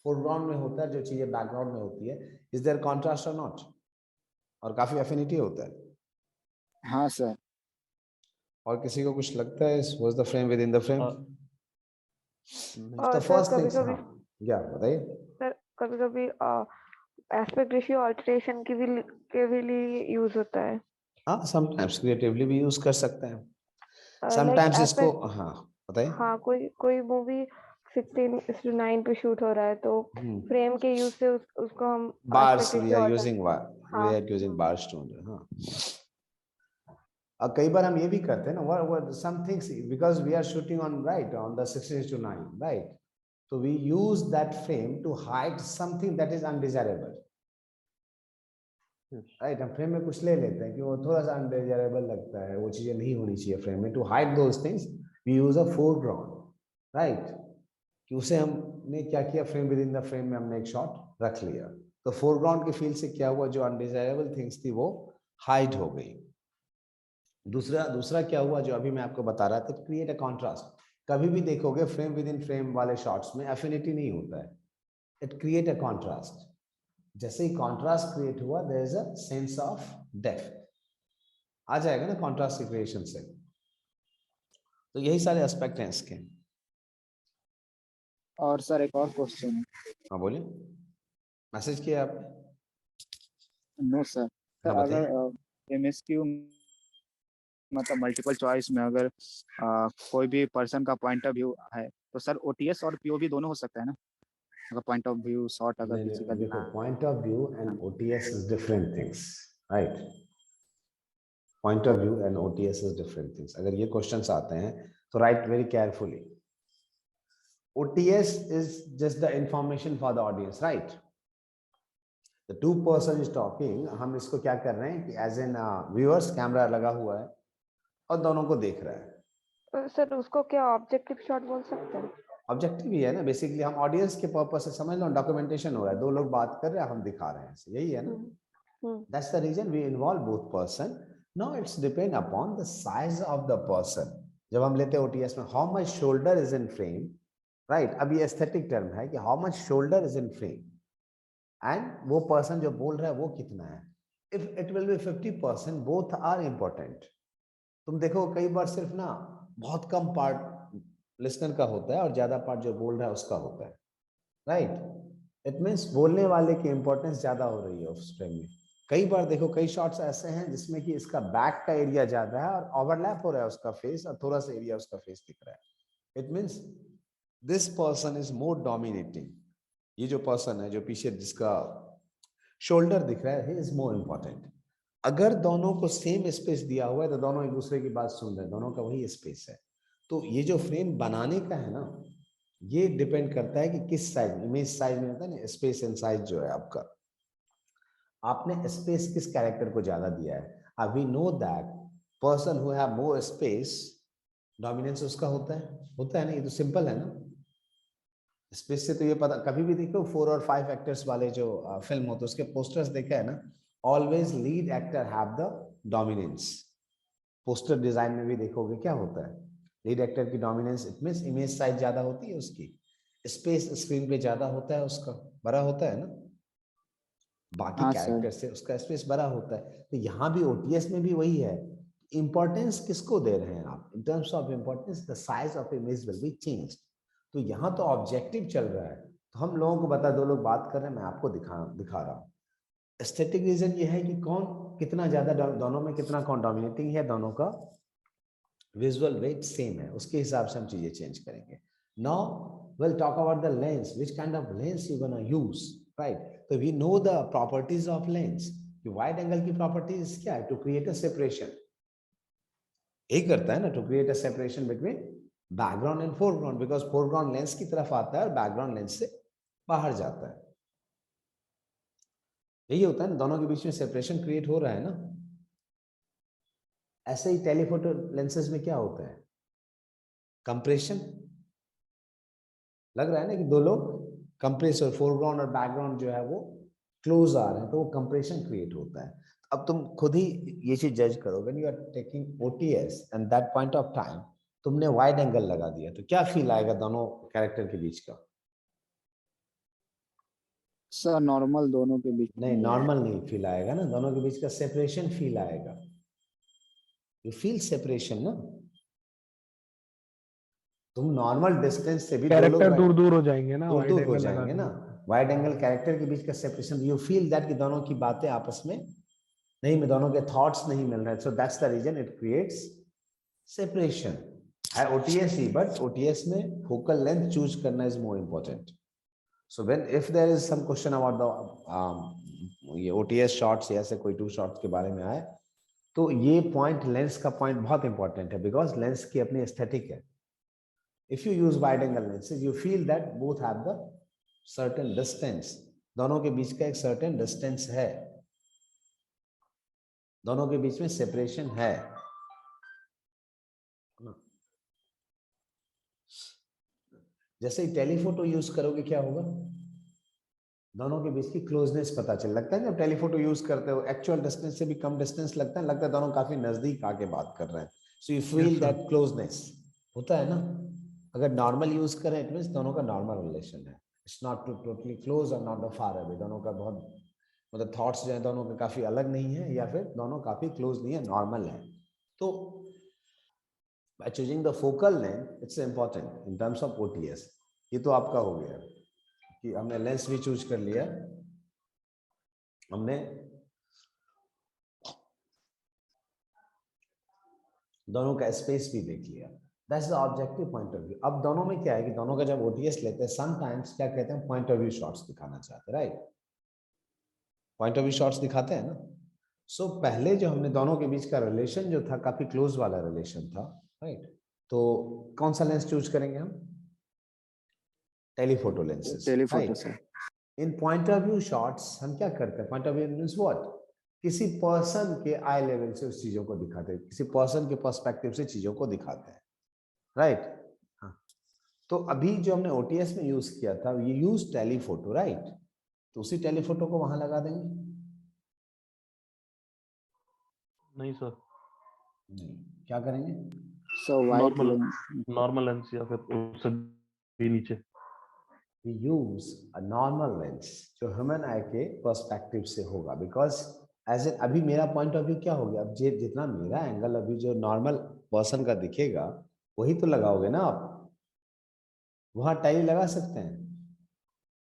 फोरग्राउंड में होता है, जो चीजें बैकग्राउंड में होती है, इज देयर कॉन्ट्रास्ट और नॉट? और काफी एफिनिटी होता है। हाँ सर। और किसी को कुछ लगता है was the frame with in the frame? और द सर फर्स्ट थिंग्स, कभी-कभी क्या बताइए सर कभी-कभी एस्पेक्ट रेशियो अल्टरेशन के भी लिए यूज होता है। हाँ, समटाइम्स क्रिएटिवली भी यूज कर सकते हैं, लाइक समटाइम्स इसको। एस्पेक्ट, हाँ बताइए। हाँ कोई मूवी 16:9 पे शूट हो रहा है तो फ्रेम के यूज से उसको हम bars aspect we ratio are alter, using, हाँ we are using bars to, हाँ। और कई बार हम ये भी करते हैं ना, what some things because we are shooting on right on the 16:9, right? So we use that frame to hide something that is undesirable, right? हम फ्रेम में कुछ ले लेते हैं कि वो थोड़ा सा अनडिजायरेबल लगता है, वो चीजें नहीं होनी चाहिए फ्रेम में। To hide those things we use a foreground, right? कि उसे हमने क्या किया, frame with in the frame में हमने एक शॉट रख लिया, तो फोरग्राउंड के फील्ड से क्या हुआ, जो अनडिजायरेबल थिंग्स थी वो हाइड हो गई। दूसरा क्या हुआ जो अभी मैं आपको बता रहा था, क्रिएट अ कॉन्ट्रास्ट। कभी भी देखोगे फ्रेम विद इन फ्रेम वाले शॉट्स में एफिनिटी नहीं होता है, इट क्रिएट अ कॉन्ट्रास्ट। जैसे ही कॉन्ट्रास्ट क्रिएट हुआ there is a sense of depth आ जाएगा ना कॉन्ट्रास्ट की क्रिएशन से। तो यही सारे एस्पेक्ट हैं इसके। और सर एक और क्वेश्चन है। हाँ बोलिए, मैसेज किया आपने? नो सर, हाँ बताइए। अगर एमएसक्यू मतलब मल्टीपल चॉइस में अगर कोई भी पर्सन का पॉइंट ऑफ व्यू है तो सर ओटीएस और पीओवी दोनों हो सकता है ना? अगर पॉइंट ऑफ व्यू शॉट अगर किसी का देखो, point of view and OTS is different things, right? Point of view and OTS is different things. अगर ये क्वेश्चंस आते हैं तो right very carefully. OTS is just the information for the audience, right? The two person is talking, हम इसको क्या कर रहे हैं कि एज एन व्यूअर्स कैमरा लगा हुआ है और दोनों को देख रहा है। सर उसको क्या ऑब्जेक्टिव शॉट बोल सकते हैं? ऑब्जेक्टिव ही है ना, बेसिकली हम ऑडियंस के पर्पस से समझ लो, डॉक्यूमेंटेशन हो रहा है, दो लोग बात कर रहे हैं, हम दिखा रहे हैं, यही है ना। That's the reason we involve both person. Now it's depend upon the size of the person. जब हम लेते हैं OTS में how much shoulder is in frame, right? अब ये aesthetic term है कि how much shoulder is in frame, and वो person जो बोल रहा है वो कितना है. If it will be 50%, both are important. तुम देखो कई बार सिर्फ ना बहुत कम पार्ट लिसनर का होता है और ज्यादा पार्ट जो बोल रहा है उसका होता है, राइट? इट मीन्स बोलने वाले की इंपॉर्टेंस ज्यादा हो रही है उस फ्रेम में. कई बार देखो कई शॉट्स ऐसे हैं जिसमें कि इसका बैक का एरिया ज्यादा है और ओवरलैप हो रहा है उसका फेस और थोड़ा सा एरिया उसका फेस दिख रहा है. It means this person is more dominating. ये जो पर्सन है जो पीछे जिसका शोल्डर दिख रहा है, ही इज मोर इम्पोर्टेंट. अगर दोनों को सेम स्पेस दिया हुआ है तो दोनों एक दूसरे की बात सुन रहे हैं, दोनों का वही स्पेस है. तो ये जो फ्रेम बनाने का है ना, ये डिपेंड करता है कि किस साइज, इमेज साइज में होता है ना, स्पेस एंड साइज जो है आपका, आपने स्पेस किस कैरेक्टर को ज्यादा दिया है. अब we know that person who have more space, dominance उसका होता है ना. ये तो सिंपल है ना. स्पेस से तो ये पता, कभी भी देखो 4 और 5 एक्टर्स वाले जो फिल्म होते हैं उसके पोस्टर्स देखा है ना, always lead actor have the dominance. Poster design में भी देखोगे क्या होता है, लीड एक्टर की dominance. It means image size ज्यादा होती है उसकी, स्पेस स्क्रीन पे ज्यादा होता है, उसका बड़ा होता है ना, बाकी कैरेक्टर से उसका स्पेस बड़ा होता है. तो यहाँ भी ओटीएस में भी वही है. इंपॉर्टेंस किसको दे रहे हैं आप? इन terms of importance the size of image will be changed. तो यहाँ तो ऑब्जेक्टिव चल रहा है, तो हम लोगों को बता, 2 लोग बात कर रहे हैं, मैं आपको दिखा रहा हूँ. एस्थेटिक रीजन ये है कि कौन कितना ज्यादा, दोनों में कितना कौन डोमिनेटिंग है, दोनों का विजुअल वेट सेम है, उसके हिसाब से हम चीजें चेंज करेंगे. Now we'll talk about the lens, which kind of lens you're gonna use, right? So we know the properties of lens. कि वाइड एंगल की प्रॉपर्टीज क्या है? To create a separation. यही करता है ना, to create a separation between background and foreground, because foreground lens की तरफ आता है और बैकग्राउंड लेंस से बाहर जाता है. यही होता है ना, दोनों के बीच में सेपरेशन क्रिएट हो रहा है ना. ऐसे ही टेलीफोटो लेंसेज में क्या होता है? कंप्रेशन. लग रहा है ना कि 2 लोग कंप्रेसर, फोरग्राउंड और बैकग्राउंड जो है वो क्लोज आ रहे हैं, तो वो कंप्रेशन क्रिएट होता है. अब तुम खुद ही ये चीज जज करो. When you are taking OTS and that point of time तुमने वाइड एंगल लगा दिया, तो क्या फील आएगा दोनों कैरेक्टर के बीच का? सर नॉर्मल दोनों के बीच नहीं, नॉर्मल नहीं फील आएगा ना, दोनों के बीच का सेपरेशन फील आएगा. यू फील सेपरेशन ना. तुम नॉर्मल डिस्टेंस से भी कैरेक्टर दूर दूर हो जाएंगे ना, दूर दूर हो जाएंगे ना. वाइड एंगल कैरेक्टर के बीच का सेपरेशन, यू फील दैट कि दोनों की बातें आपस में नहीं, में दोनों के थॉट्स नहीं मिल रहे. So that's the reason it creates separation. है ओटीएस ही, बट ओटीएस में फोकल लेंथ चूज करना is more important. So when if there is some question about the ये ओटीएस शॉट्स या से कोई 2 शॉट्स के बारे में आए, तो ये पॉइंट, लेंस का पॉइंट बहुत इंपॉर्टेंट है, बिकॉज लेंस की अपनी एस्थेटिक है. If you use wide angle lenses, you feel that both have the certain distance. दोनों के बीच का एक certain distance है, दोनों के बीच में separation है. जैसे ही टेलीफोटो यूज करोगे क्या होगा? दोनों के बीच की क्लोजनेस पता चल लगता है. जब टेलीफोटो यूज करते हो एक्चुअल डिस्टेंस से भी कम डिस्टेंस लगता है दोनों काफी नजदीक आके बात कर रहे हैं. So you feel that closeness होता है ना. अगर नॉर्मल यूज करें इट मींस दोनों का नॉर्मल रिलेशन है. इट्स नॉट टोटली क्लोज और नॉट फार अवे. दोनों का बहुत, मतलब थॉट्स जो है दोनों के काफी अलग नहीं है, या फिर दोनों काफी क्लोज नहीं है, नॉर्मल है. तो by choosing the focal length it's important in terms of OTS. ये तो आपका हो गया कि हमने लेंस भी चूज कर लिया, हमने दोनों का स्पेस भी देख लिया. That's the objective point of view. अब दोनों में क्या है कि दोनों का जब OTS लेते हैं, sometimes क्या कहते हैं, पॉइंट ऑफ व्यू शॉट्स दिखाना चाहते हैं, right? Point of view shots दिखाते हैं ना. सो पहले जो हमने दोनों के बीच का रिलेशन जो था काफी क्लोज वाला रिलेशन था, राइट? तो कौन सा लेंस चूज करेंगे हम? Telephoto lenses. टेलीफोटो से. इन पॉइंट ऑफ व्यू शॉट्स हम क्या करते हैं? Point of view means what? किसी पर्सन के आई लेवल से उस चीजों को दिखाते हैं, किसी पर्सन के पर्सपेक्टिव से चीजों को दिखाते हैं, राइट? हाँ. तो अभी जो हमने ओटीएस में यूज किया था, ये यूज टेलीफोटो, राइट? तो उसी टेलीफोटो को वहां लगा देंगे. नहीं सर, नहीं, क्या करेंगे? So white normal lens. Normal lens या फिर उससे भी नीचे। We use a normal lens जो ह्यूमन आई के पर्सपेक्टिव से होगा, बिकॉज एज ए अभी मेरा पॉइंट ऑफ व्यू क्या हो गया, अब जितना मेरा एंगल अभी जो नॉर्मल पर्सन का दिखेगा वही तो लगाओगे ना आप, वहां टाइल लगा सकते हैं।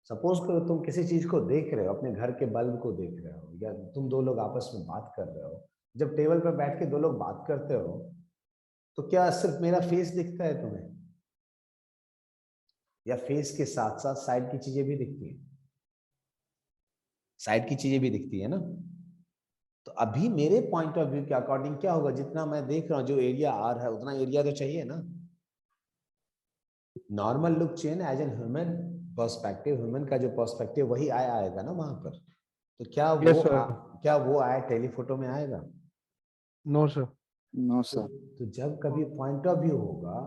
सपोज करो तुम किसी चीज को देख रहे हो, अपने घर के बल्ब को देख रहे हो, या तुम दो लोग आपस में बात कर रहे हो, जब टेबल पर बैठ के दो लोग बात करते हो तो क्या सिर्फ मेरा फेस दिखता है तुम्हें, या फेस के साथ साथ साइड की चीजें भी दिखती है? साइड की चीजें भी दिखती है ना। तो अभी मेरे पॉइंट ऑफ व्यू के अकॉर्डिंग क्या होगा, जितना मैं देख रहा हूं जो एरिया आ रहा है उतना एरिया तो चाहिए ना। Normal look change as an human perspective, human का जो पर्सपेक्टिव वही आएगा ना वहां पर। तो क्या Yes, वो sir. क्या वो आया टेलीफोटो में आएगा? No sir. No sir. तो जब कभी पॉइंट ऑफ व्यू होगा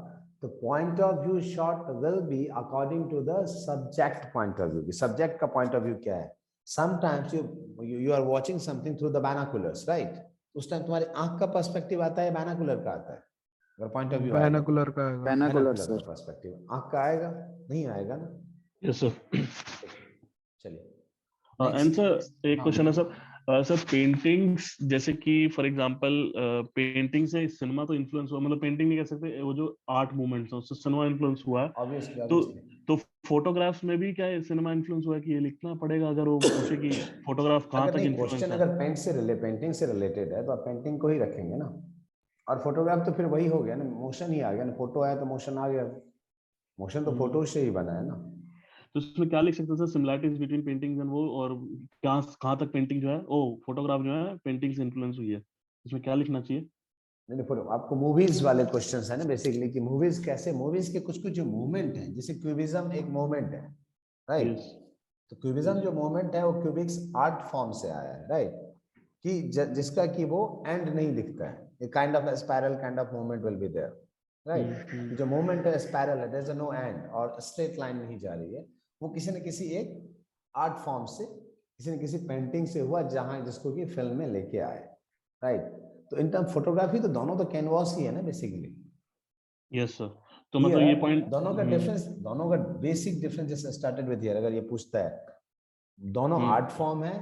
तो point of view shot will be according to the subject point of view. Subject का पॉइंट ऑफ व्यू क्या है? Sometimes you are watching something through the binoculars, right? उस time तुम्हारी आंख का पर्सपेक्टिव आता है, बायनोकुलर का आता है? अगर पॉइंट ऑफ व्यू आएगा, बायनोकुलर का आएगा। Binocular binocular sir. का पर्सपेक्टिव, आंख का आएगा नहीं? आएगा ना। Yes sir. चलिए एंड सर एक हाँ, क्वेश्चन है सर, सर पेंटिंग्स जैसे कि फॉर एग्जांपल पेंटिंग से सिनेमा तो इन्फ्लुएंस हुआ, मतलब पेंटिंग नहीं कह सकते, वो जो आर्ट मूवमेंट्स है उससे सिनेमा इन्फ्लुएंस हुआ है, ऑब्वियसली तो ऑब्वियसली। फोटोग्राफ्स में भी क्या सिनेमा इन्फ्लुएंस हुआ है कि ये लिखना पड़ेगा अगर वो पूछे कि फोटोग्राफ कहाँ अगर तक नहीं, इन्फ्लुएंस क्वेश्चन है? अगर पेंटिंग से रिलेटेड है तो आप पेंटिंग को ही रखेंगे ना, और फोटोग्राफ तो फिर वही हो गया ना, मोशन ही आ गया ना, फोटो आया तो मोशन आ गया, मोशन तो फोटो से ही बना है ना। तो इसमें क्या लिख सकते हैं sir, similarities between paintings and वो, और क्या कहाँ तक पेंटिंग जो है ओ फोटोग्राफ जो है पेंटिंग से इन्फ्लुएंस हुई है, इसमें क्या लिखना चाहिए? नहीं नहीं, फोटो आपको मूवीज वाले क्वेश्चंस है ना बेसिकली, कि मूवीज कैसे, मूवीज के कुछ कुछ जो मूवमेंट है, जैसे क्यूबिज्म एक मूवमेंट है, राइट? यस तो क्यूबिज्म जो मूवमेंट है वो क्यूबिक्स आर्ट फॉर्म से आया है, राइट? कि जिसका कि वो एंड नहीं दिखता है, a kind of spiral kind of movement will be there, right? जो मूवमेंट है स्पाइरल है, देयर इज नो एंड और स्ट्रेट लाइन नहीं जा रही है, वो किसी न किसी एक आर्ट फॉर्म से, किसी न किसी पेंटिंग से हुआ, जहां जिसको कि फिल्म में लेके आए, राइट? तो इन टर्म फोटोग्राफी तो दोनों तो कैनवास ही है ना बेसिकली। यस सर, तो मतलब ये पॉइंट दोनों का डिफरेंस, दोनों का बेसिक डिफरेंस जैसे स्टार्टेड विद हियर, अगर ये पूछता है, दोनों आर्ट फॉर्म है।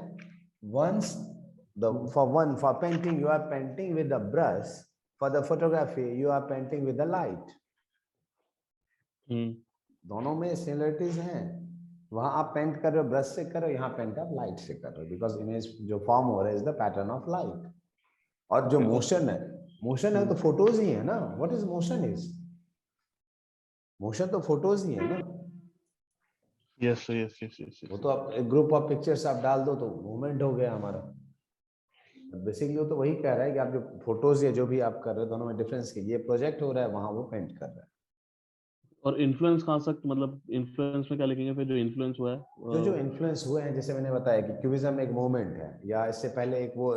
Once the for painting you are painting with the brush, for the photography you are painting with the light. दोनों में सिमिलरिटीज हैं। वहां आप पेंट कर रहे हो ब्रश से कर रहे हो, यहाँ पेंट आप लाइट से कर रहे हो, बिकॉज इमेज जो फॉर्म हो रहा है is the pattern of light. और जो मोशन है तो फोटोज ही है ना। What is motion? मोशन तो फोटोज ही है ना। यस यस यस यस, वो तो आप एक ग्रुप ऑफ पिक्चर्स आप डाल दो तो मूवमेंट हो गया हमारा। बेसिकली वो तो वही कह रहा है कि आप जो फोटोज या जो भी आप कर रहे हो दोनों में डिफरेंस, ये प्रोजेक्ट हो रहा है वहां वो पेंट कर रहा है। और इन्फ्लुएंस कहाँ तक, मतलब इन्फ्लुएंस में क्या लिखेंगे फिर, जो इन्फ्लुएंस हुआ है? जो इन्फ्लुएंस हुए हैं, जैसे मैंने बताया कि क्यूबिज्म एक मूवमेंट है, या इससे पहले एक वो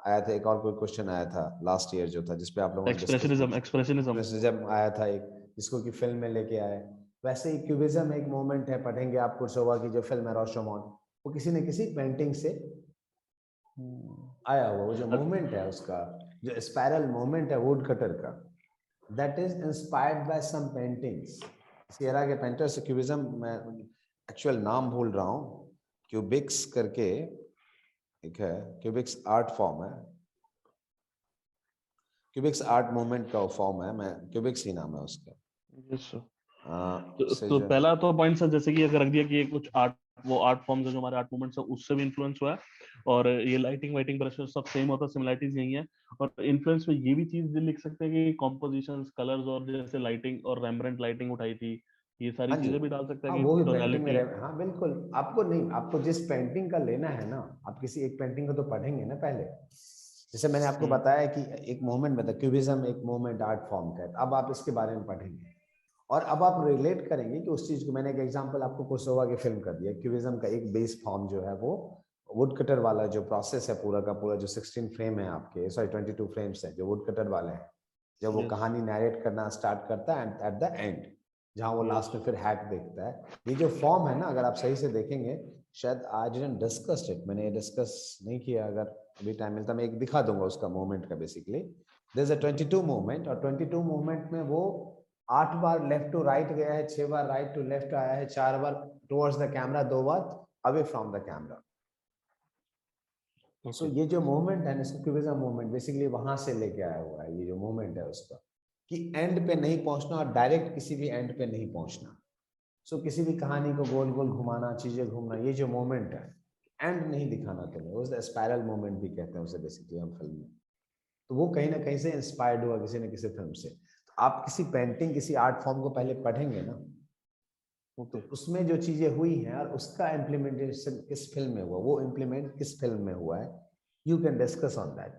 आया था, एक और कोई क्वेश्चन आया था लास्ट ईयर जो था, जिसपे आप लोगों ने एक्सप्रेशनिज्म आया था एक, जिसको कि फिल्म में लेके आए। वैसे ही क्यूबिज्म एक मूवमेंट है, पढ़ेंगे आप कुर्सोवा की जो फिल्म है रोशोमोन, वो किसी न किसी पेंटिंग से आया हुआ। वो जो मूवमेंट है उसका, जो स्पाइरल मूवमेंट है वुड कटर का, that is inspired by some paintings. सियरा के पेंटर से क्यूबिज्म, मैं एक्चुअल नाम भूल रहा हूँ, क्यूबिक्स करके एक है, क्यूबिक्स आर्ट फॉर्म है, क्यूबिक्स आर्ट मूवमेंट का फॉर्म है, मैं क्यूबिक्स ही नाम है उसका। Yes sir. तो पहला तो पॉइंट सर जैसे कि अगर रख दिया कि ये कुछ आर्ट, वो आर्ट फॉर्म्स जो हमारे आर्ट मूवमेंट्स है उससे भी इन्फ्लुएंस हुआ है, और ये लाइटिंग वाइटिंग ब्रशेस सब सेम होता है, सिमिलरिटीज यही है। और इन्फ्लुएंस में ये भी चीज लिख सकते हैं कि कॉम्पोजिशंस, कलर्स, और जैसे लाइटिंग और रैम्ब्रेंट लाइटिंग उठाई थी, ये सारी हाँ जी, चीजें भी डाल सकते हैं हाँ कि वो भी पेंटिंग में टोनैलिटी। रहे। हाँ बिल्कुल, आपको नहीं, आपको जिस पेंटिंग का लेना है ना, आप किसी एक पेंटिंग को तो पढ़ेंगे ना पहले। जैसे मैंने आपको बताया कि एक मूवमेंट में था, क्यूबिज्म एक मूवमेंट आर्ट फॉर्म का है, अब आप इसके बारे में पढ़ेंगे और अब आप रिलेट करेंगे कि उस चीज को, मैंने एक एग्जांपल आपको कुर्सोवा की फिल्म कर दिया। क्यूबिज्म का एक बेस फॉर्म जो है वो वुड कटर वाला जो प्रोसेस है पूरा का पूरा, जो 16 फ्रेम है आपके, सॉरी 22 फ्रेम्स है जो वुड कटर वाले हैं, जब वो कहानी नरेट करना स्टार्ट करता है एट द एंड, जहां वो लास्ट में फिर हैट देखता है, ये जो फॉर्म है ना, अगर आप सही से देखेंगे, शायद आई डिडंट डिस्कस इट, मैंने डिस्कस नहीं किया, अगर अभी टाइम मिलता मैं एक दिखा दूंगा उसका मूवमेंट का basically. There is a 22 movement, और 22 मूवमेंट में वो 8 बार लेफ्ट टू राइट गया है, 6 बार राइट टू लेफ्ट आया है, 4 बार टुवर्ड्स द कैमरा, 2 बार away from the camera. So ये जो मूवमेंट है इसको क्यूबिज्म मूवमेंट बेसिकली वहां से लेके आया हुआ है। ये जो मूवमेंट है उसका कि एंड पे नहीं पहुंचना और डायरेक्ट किसी भी एंड पे नहीं पहुंचना। सो किसी भी कहानी को गोल गोल घुमाना, चीजें घूमना, ये जो मोमेंट है एंड नहीं दिखाना तुम्हें, उस स्पाइरल मोमेंट भी कहते हैं उसे बेसिकली हम फिल्म में। तो वो कहीं ना कहीं से इंस्पायर्ड हुआ किसी न किसी फिल्म से। तो आप किसी पेंटिंग, किसी आर्ट फॉर्म को पहले पढ़ेंगे ना, तो उसमें जो चीजें हुई हैं और उसका इम्प्लीमेंटेशन किस फिल्म में हुआ, वो इम्प्लीमेंट किस फिल्म में हुआ है, you can discuss on that.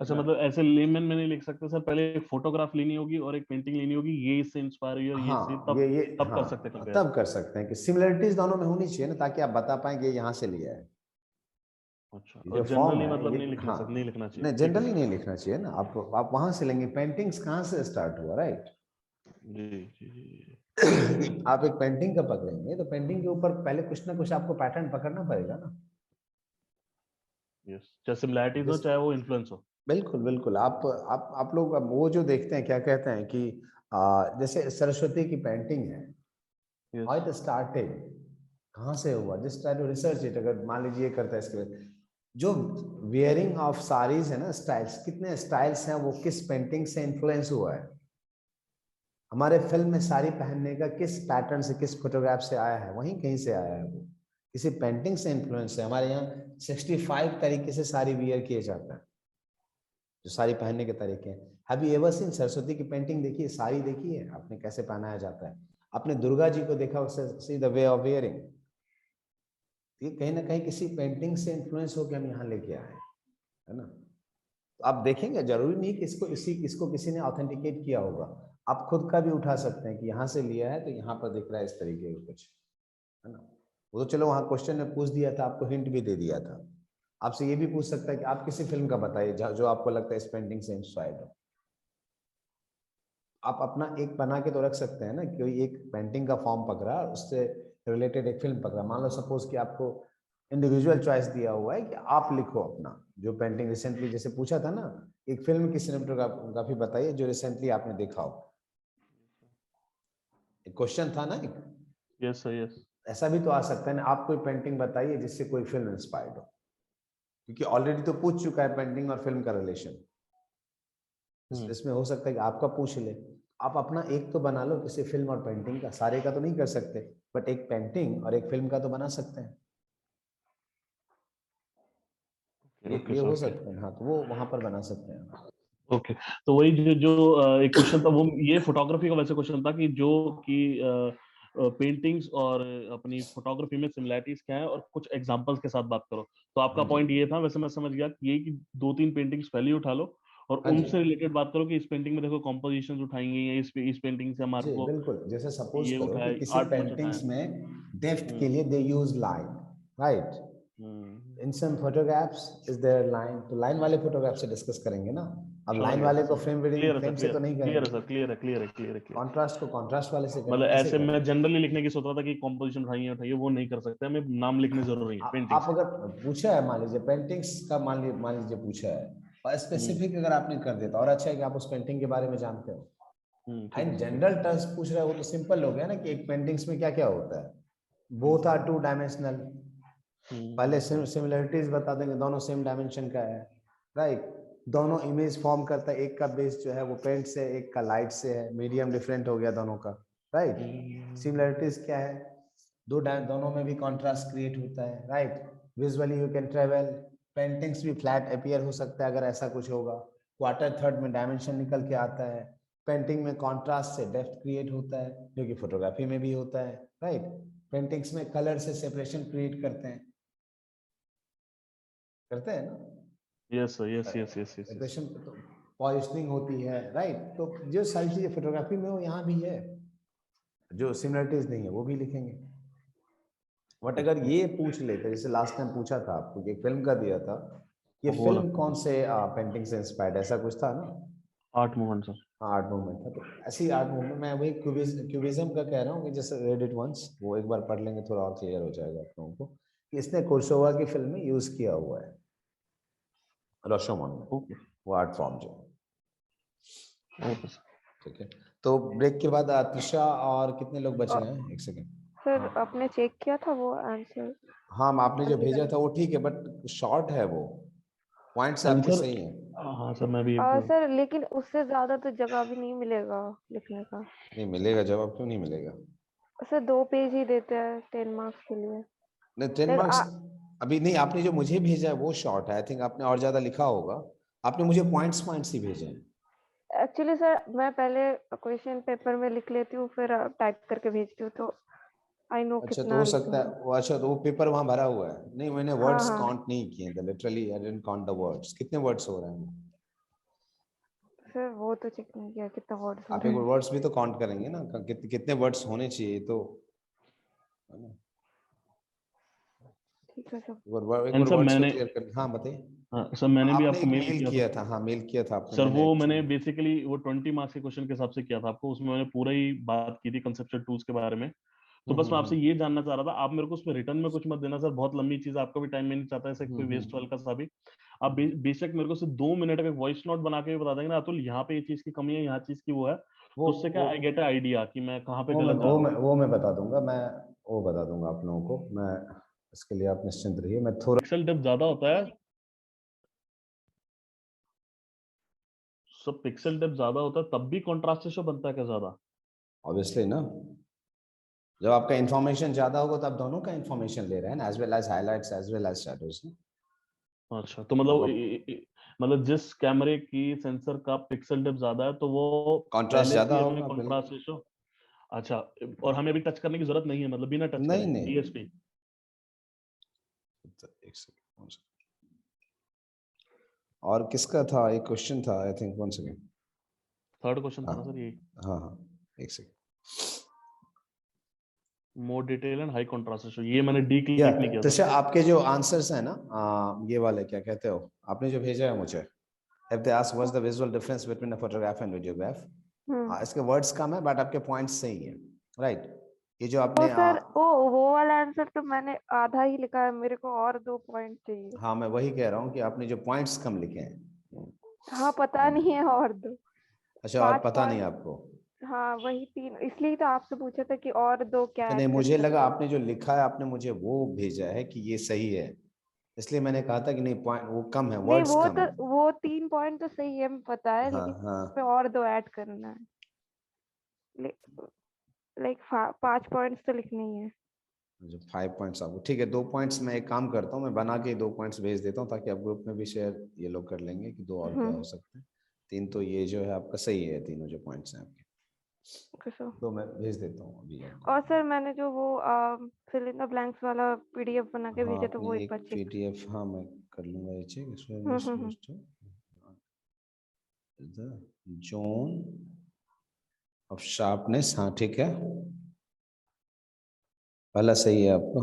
अच्छा, मतलब ऐसे लेमन में नहीं लिख सकते सर, पहले एक फोटोग्राफ लेनी होगी और एक पेंटिंग लेनी होगी, ये इससे इंस्पायर हुई और ये हाँ, से, तब ये तब हाँ, कर सकते हैं compare। तब कर सकते हैं कि सिमिलरिटीज दोनों में होनी चाहिए ना, ताकि आप बता पाएं कि ये यहाँ से लिया है। अच्छा, ये और जो फॉर्म जनरली है मतलब ये, नहीं लिखना हाँ, नहीं लिखना चाहिए। नहीं ठीक है जनरली सर। नहीं लिखना चाहिए ना। आप वहां से लेंगे, पेंटिंग्स कहाँ से स्टार्ट हुआ, राइट? जी जी जी। आप एक पेंटिंग का पकड़ेंगे तो पेंटिंग के ऊपर पहले कुछ ना कुछ आपको पैटर्न पकड़ना पड़ेगा ना। यस, चाहे सिमिलैरिटीज हो चाहे वो इन्फ्लुएंस हो। बिल्कुल बिल्कुल। आप लोग अब वो जो देखते हैं क्या कहते हैं कि जैसे सरस्वती की पेंटिंग है, हाउ इट स्टार्टेड, कहाँ से हुआ, just try to research it. अगर मान लीजिए करता है इसके बाद जो वियरिंग ऑफ साड़ीज है ना, स्टाइल्स, कितने स्टाइल्स हैं, वो किस पेंटिंग से इन्फ्लुएंस हुआ है। हमारे फिल्म में साड़ी पहनने का किस पैटर्न से, किस फोटोग्राफ से आया है, वहीं कहीं से आया है, वो किसी पेंटिंग से इन्फ्लुएंस है। हमारे यहाँ 65 तरीके से साड़ी वियर किए जाता है, जो साड़ी पहनने के तरीके हैं। Have you ever seen Saraswati की पेंटिंग देखी है, साड़ी देखी है आपने कैसे पहनाया जाता है? आपने दुर्गा जी को देखा, उससे see the way of wearing. ये कहीं ना कहीं किसी पेंटिंग से इन्फ्लुएंस होकर हम यहाँ लेके आए, है ना? तो आप देखेंगे, जरूरी नहीं कि इसको किसी ने ऑथेंटिकेट किया होगा। आप खुद का भी उठा सकते हैं कि यहाँ से लिया है तो यहाँ पर दिख रहा है इस तरीके का कुछ, है ना? वो तो चलो वहाँ क्वेश्चन में पूछ दिया था, आपको हिंट भी दे दिया था। आपसे ये भी पूछ सकता है कि आप किसी फिल्म का बताइए जो आपको लगता है इस पेंटिंग से इंस्पायर्ड हो। आप अपना एक बना के तो रख सकते हैं ना, कि कोई एक पेंटिंग का फॉर्म पकड़ा, उससे रिलेटेड एक फिल्म पकड़ा। मान लो सपोज कि आपको इंडिविजुअल चॉइस दिया हुआ है कि आप लिखो अपना जो पेंटिंग रिसेंटली, जैसे पूछा था ना, एक फिल्म की सिनेमेटोग्राफी बताइए जो रिसेंटली आपने देखा हो। एक क्वेश्चन था ना एक। Yes sir, yes. ऐसा भी तो आ सकता है ना, आप कोई पेंटिंग बताइए जिससे कोई फिल्म इंस्पायर्ड हो, क्योंकि ऑलरेडी तो पूछ चुका है पेंटिंग और फिल्म का रिलेशन। इसमें हो सकता है कि आपका पूछ ले। आप अपना एक तो बना लो किसी फिल्म और पेंटिंग का, सारे का तो नहीं कर सकते, बट एक पेंटिंग और एक फिल्म का तो बना सकते हैं। ये हो सकता है, हाँ, तो वो वहां पर बना सकते हैं। ओके, तो वही जो एक क्वेश्चन था वो ये फोटोग्राफी का वैसे क्वेश्चन था कि जो कि पेंटिंग्स और अपनी फोटोग्राफी में सिमिलैरिटीज क्या है और कुछ एग्जांपल्स के साथ बात करो। तो आपका हाँ जी। पॉइंट ये था, वैसे मैं समझ गया कि ये कि 2-3 पेंटिंग्स पहले ही उठा लो और हाँ जी, उनसे रिलेटेड बात करो कि इस पेंटिंग में देखो कॉम्पोजिशन उठाई गई है, इस पेंटिंग से हमारे जी को बिल्कुल। जैसे सपोज ये करो उठाया, कि किसी आर्ट टच उठाया। पेंटिंग्स में डेप्थ के हम्म लिए they use line, right? In some photographs is there line, तो लाइन वाले फोटोग्राफ से डिस्कस करेंगे ना। अब समझ लाइन गया वाले सर, को समझ फ्रेम क्लियर है फ्रेम सर, से तो नहीं क्लियर है करेंगे। सर, क्लियर है। कॉन्ट्रास्ट को कॉन्ट्रास्ट वाले से मतलब करेंगे, कैसे ऐसे मैं करेंगे? जनरली लिखने की सोच रहा था कि कॉम्पोजिशन उठाइए वो नहीं कर सकते, हमें नाम लिखने जरूरी है आप पेंटिंग्स अगर पूछा है, मान लीजिए पेंटिंग्स का, मान लीजिए पूछा है और स्पेसिफिक अगर आपने कर दिया तो और अच्छा है कि आप उस पेंटिंग के बारे में जानते हो। ठीक एंड है सर, जनरल टर्म्स पूछ रहे हो तो सिंपल हो गया ना कि एक पेंटिंग्स में क्या क्या होता है। Both are 2 dimensional. पहले सिमिलरिटीज बता देंगे, दोनों सेम डायमेंशन का है, राइट? दोनों इमेज फॉर्म करता है, एक का बेस जो है वो पेंट से, एक का लाइट से है, मीडियम डिफरेंट हो गया दोनों का, राइट? सिमिलरिटीज क्या है, दोनों में भी कॉन्ट्रास्ट क्रिएट होता है, right? Visually you can travel. Paintings भी फ्लैट अपीयर हो सकता है अगर ऐसा कुछ होगा, क्वार्टर थर्ड में डायमेंशन निकल के आता है। पेंटिंग में कॉन्ट्रास्ट से डेप्थ क्रिएट होता है, जो कि फोटोग्राफी में भी होता है, राइट? पेंटिंग्स में कलर से सेपरेशन क्रिएट करते हैं ना। Yes sir, yes. सेपरेशन तो पॉजिशनिंग होती है, राइट? तो जो सारी चीजें फोटोग्राफी में हो यहाँ भी है, जो सिमिलरिटीज नहीं है वो भी लिखेंगे। बट अगर ये पूछ लेते, जैसे लास्ट टाइम पूछा था आपको, एक फिल्म का दिया था, ये फिल्म कौन से पेंटिंग से इंस्पायर्ड, ऐसा कुछ था ना? Art movement sir. हाँ, आर्ट मूवमेंट था। तो ऐसी आर्ट मूवमेंट, मैं वही क्यूबिज्म का कह रहा हूँ कि जैसे रेड इट वंस, वो एक बार पढ़ लेंगे थोड़ा और क्लियर हो जाएगा आप लोगों को कि इसने कुर्सोवा की फिल्म में यूज किया हुआ है। रोशोमोन में, ओके वो आर्ट फॉर्म जो। Okay sir. ठीक है, तो ब्रेक के बाद त्रिशा और कितने लोग बच गए हैं? एक सेकेंड। सर आपने चेक किया था वो आंसर? हाँ, आपने जो भेजा था वो ठीक है, बट शॉर्ट है वो, पॉइंट्स आपके आंसर सही हैं। हाँ सर मैं भी सर लेकिन उससे ज्यादा तो जगह भी नहीं मिलेगा लिखने का। नहीं मिलेगा, जवाब क्यों नहीं मिलेगा? सर 2 पेज ही देते हैं 10 मार्क्स के लिए। नहीं 10 फिर मार्क्स अभी नहीं, आपने जो मुझे भेजा है वो शॉर्ट है, आई थिंक आपने और ज्यादा लिखा होगा, आपने मुझे पॉइंट्स ही भेजे हैं। एक्चुअली सर मैं पहले क्वेश्चन पेपर में लिख लेती हूँ फिर टाइप करके भेजती हूँ, तो आई नो अच्छा, तो कितना हो सकता है लिखूंगी। वो, अच्छा तो वो पेपर वहां भरा हुआ है। नहीं, मैंने हाँ वर्ड्स हाँ काउंट नहीं किए थे, literally I didn't count the words. कितने वर्ड्स हो रहे हैं? सर वो तो चेक नहीं किया कितना वर्ड्स हो आप रहे एक हैं। वर्ड्स भी तो काउंट करेंगे ना, कितने वर्ड्स होने चाहिए, तो है ना? ठीक है सर। एक बार एंड सर वर्ड्स को मैंने क्लियर कर। हाँ बताइए। हाँ सर मैंने भी आपने आपको एक मेल मेल किया था किया था, हाँ मेल किया था आपने, सर। मैंने वो मैंने एक्चुअली। बेसिकली वो 20 मार्क्स के क्वेश्चन के हिसाब से किया था आपको, उसमें मैंने पूरा ही बात की थी कंसेप्चुअल टूल्स के बारे में। तो बस मैं आपसे ये जानना चाह रहा था, आप मेरे को उसमें रिटर्न में कुछ मत देना सर, बहुत लंबी चीज, आपका भी टाइम मैं नहीं चाहता ऐसे कोई वेस्ट वाल का सा भी। आप बेशक मेरे को सिर्फ 2 मिनट का वॉइस नोट बना के भी बता देंगे ना अतुल, यहाँ पे ये चीज की कमी है, यहाँ चीज की वो है, तो उससे क्या आई गेट आइडिया कि मैं कहाँ पे गलत जा रहा हूँ। वो मैं बता दूंगा, मैं वो बता दूंगा आप लोगों को। मैं इसके लिए आप निश्चिंत रहिए, मैं थोड़ा पिक्सल डेप्थ ज्यादा होता है सब, पिक्सल डेप्थ ज्यादा होता है तब भी कॉन्ट्रास्ट रेशो बनता है क्या ज्यादा? ऑब्वियसली ना, जब आपका इंफॉर्मेशन ज्यादा होगा तो आप दोनों का इंफॉर्मेशन ले रहे हैं, as well as highlights as well as shadows. अच्छा तो मतलब मतलब जिस कैमरे की सेंसर का पिक्सल डेप्थ ज्यादा है तो वो कॉन्ट्रास्ट पहले से ज्यादा ही हमें होगा कॉन्ट्रास्ट बिल्कुल। रेशो। अच्छा, और हमें अभी टच करने की जरूरत नहीं है, मतलब बिना टच नहीं करे नहीं, डीएसपी। एक सेकंड, और किसका था एक क्वेश्चन था, I think, one second. Third question था हाँ ना सर ये, हाँ हाँ, एक second. More detail and high contrast ratio, ये मैंने डी या क्लिक नहीं किया तो था। आपके जो आंसर्स हैं ना, ये वाले क्या कहते हो, आपने जो भेजा है मुझे, if they ask what's the visual difference between a photograph and videograph, इसके वर्ड्स कम है बट आपके पॉइंट्स सही हैं, राइट? ये जो तो आपने सर वो वाला आंसर तो मैंने आधा ही लिखा है, मेरे को और 2 पॉइंट चाहिए। हाँ मैं वही कह रहा हूँ कि आपने जो पॉइंट्स कम लिखे हैं। हाँ पता नहीं है और 2 अच्छा, और 5 पता नहीं पॉइंट। आपको? हाँ वही 3, इसलिए तो आपसे पूछा था कि और 2 क्या नहीं, ऐड कर मुझे लगा सकते हैं। आपने जो लिखा है आपने मुझे वो भेजा है कि ये सही है, इसलिए मैंने कहा था कि नहीं पॉइंट वो कम है, नहीं वर्ड्स कम है। वो 3 पॉइंट तो सही है, पता है, हाँ लेकिन हाँ, इसमें और 2 ऐड करना है। लाइक 5 पॉइंट्स तो लिखने ही है। जो 5 पॉइंट्स आपको ठीक है, 2 पॉइंट्स मैं एक काम करता हूँ, मैं बना के 2 पॉइंट्स भेज देता हूँ ताकि आप ग्रुप में भी शेयर ये लोग कर लेंगे कि 2 और क्या हो सकते हैं। 3 तो ये जो है आपका सही है, तीनों जो पॉइंट्स हैं आपके, ओके सर। तो मैं भेज देता हूँ अभी आपको। और सर मैंने जो वो फिल इन द ब्लैंक्स वाला पीडीएफ बना के हाँ भेजा तो आपने वो एक एक बार चेक। पीडीएफ, हाँ मैं कर लूंगा ये check. The zone of sharpness, हाँ ठीक है, पहला सही है आपका।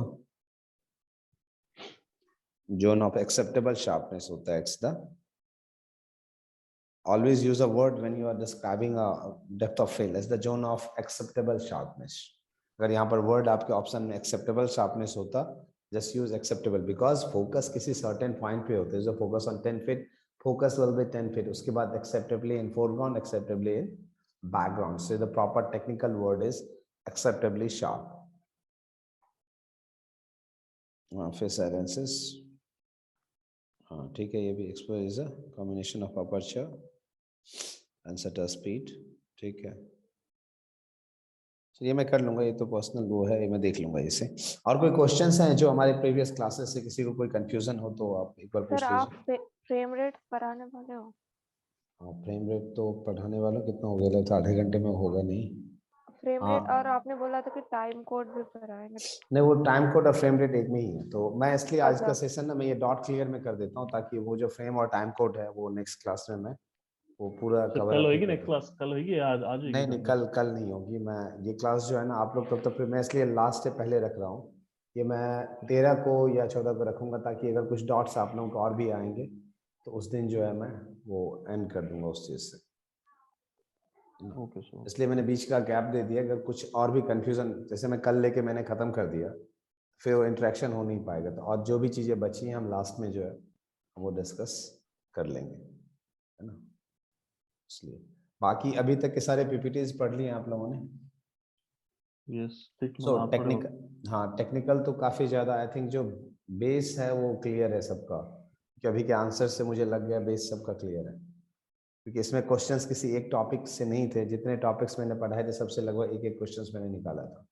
जोन ऑफ एक्सेप्टेबल शार्पनेस होता है x the. Always use a word when you are describing a depth of field as the zone of acceptable sharpness. अगर यहाँ पर word आपके ऑप्शन में acceptable sharpness होता, just use acceptable because focus किसी certain point पे होते हैं, जो focus on 10 feet, focus will be 10 feet. उसके बाद acceptably in foreground, acceptably in background. So the proper technical word is acceptably sharp. Face silences. हाँ ठीक है, ये भी exposure is a combination of aperture and shutter speed, ठीक है। ये मैं कर लूंगा, ये तो पर्सनल वो है, ये मैं देख लूंगा इसे। और कोई क्वेश्चंस हैं जो हमारे प्रीवियस क्लासेस से किसी को कोई कंफ्यूजन हो तो आप एक बार सर पूछ आप लीजिए। फ्रेम रेट पढ़ाने वाले हो? हाँ फ्रेम रेट तो पढ़ाने वाला कितना हो गया, तो आधे घंटे में होगा नहीं। फ्रेम हाँ रेट, और आपने बोला था कि टाइम कोड भी पढ़ाएंगे। नहीं, वो टाइम कोड और फ्रेम रेट एक में ही है, तो मैं इसलिए आज का अच्छा सेशन ना मैं ये डॉट क्लियर में कर देता हूँ ताकि वो जो फ्रेम और टाइम कोड है वो नेक्स्ट क्लास में मैं वो पूरा सर कवर कल अप ही होगी कर नेक्स्ट दूँ। क्लास, कल होगी आज आज होगी नहीं सर नहीं, नेक्स्ट? कल नहीं होगी। मैं ये क्लास जो है ना आप लोग तब तक मैं इसलिए लास्ट से पहले रख रहा हूँ, ये मैं 13 को या 14 को रखूंगा ताकि अगर कुछ डॉट्स आप लोगों को और भी आएंगे तो उस दिन जो है मैं वो एंड कर दूंगा उस चीज से। Okay sir. इसलिए मैंने बीच का गैप दे दिया, अगर कुछ और भी कंफ्यूजन, जैसे मैं कल लेके मैंने खत्म कर दिया फिर वो इंटरेक्शन हो नहीं पाएगा, तो और जो भी चीजें बची हैं हम लास्ट में जो है वो डिस्कस कर लेंगे, है ना। इसलिए बाकी अभी तक के सारे पीपीटीज पढ़ लिए आप लोगों ने? यस, ठीक सो मतलब आप थोड़े टेक्निकल, हाँ टेक्निकल तो काफी ज्यादा आई थिंक जो बेस है वो क्लियर है सबका, कि अभी के आंसर से मुझे लग गया बेस सबका क्लियर है, क्योंकि इसमें क्वेश्चंस किसी एक टॉपिक से नहीं थे, जितने टॉपिक्स मैंने पढ़ाए थे सबसे लगभग एक एक क्वेश्चंस मैंने निकाला था।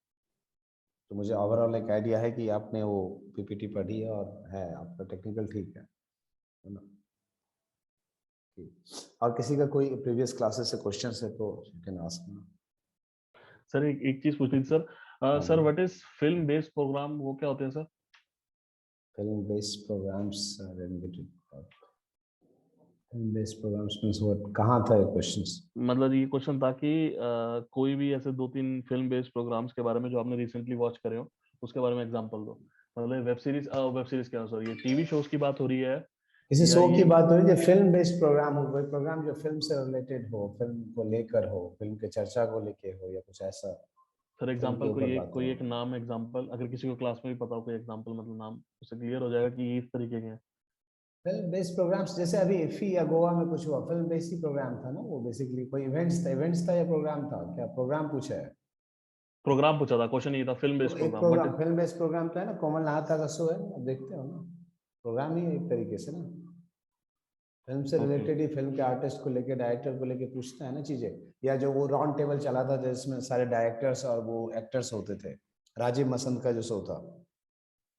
तो मुझे ओवरऑल एक आइडिया है कि आपने वो पीपीटी पढ़ी है और है आपका टेक्निकल ठीक है ना। और किसी का कोई प्रीवियस क्लासेस से क्वेश्चन है तो you can ask me. Sir एक चीज पूछनी थी sir. Sir what is film based program, वो क्या होते हैं sir? Film based programs are related, film based programs means what, कहां था ये क्वेश्चंस? मतलब ये क्वेश्चन था कि कोई भी ऐसे 2-3 फिल्म बेस्ड प्रोग्राम्स के बारे में जो आपने रिसेंटली वॉच करे हो, उसके बारे में एग्जांपल दो। मतलब वेब सीरीज क्या, सॉरी ये टीवी शोज की बात हो रही है किसी या शो ये की बात हो रही है, फिल्म बेस्ड प्रोग्राम हो, कोई प्रोग्राम जो फिल्म से रिलेटेड हो, फिल्म को लेकर हो, फिल्म के चर्चा को लेके हो, या कुछ ऐसा सर फिल्म के एग्जांपल ऊपर बात कोई हो। एक नाम एग्जांपल, अगर किसी को क्लास में भी पता हो कोई एग्जांपल, मतलब नाम, उससे क्लियर हो जाएगा कि ये इस तरीके के हैं। फिल्म बेस्ड प्रोग्राम्स जैसे अभी इफी या गोवा में कुछ हुआ, फिल्म बेस्ड ही प्रोग्राम था ना वो, बेसिकली कोई इवेंट्स था या प्रोग्राम था? क्या प्रोग्राम पूछा है? प्रोग्राम पूछा था, क्वेश्चन ये था फिल्म तो बेस्ड एक program, program but film based program तो है ना, कोमल नाहता का शो है ना, आप देखते हो ना, प्रोग्राम ही है एक तरीके से ना, फिल्म से ओके रिलेटेड ही, फिल्म के आर्टिस्ट को लेके, डायरेक्टर को लेके पूछता है ना चीजें। या जो वो राउंड टेबल चला था जिसमें सारे डायरेक्टर्स और वो एक्टर्स होते थे, राजीव मसंद का जो शो था,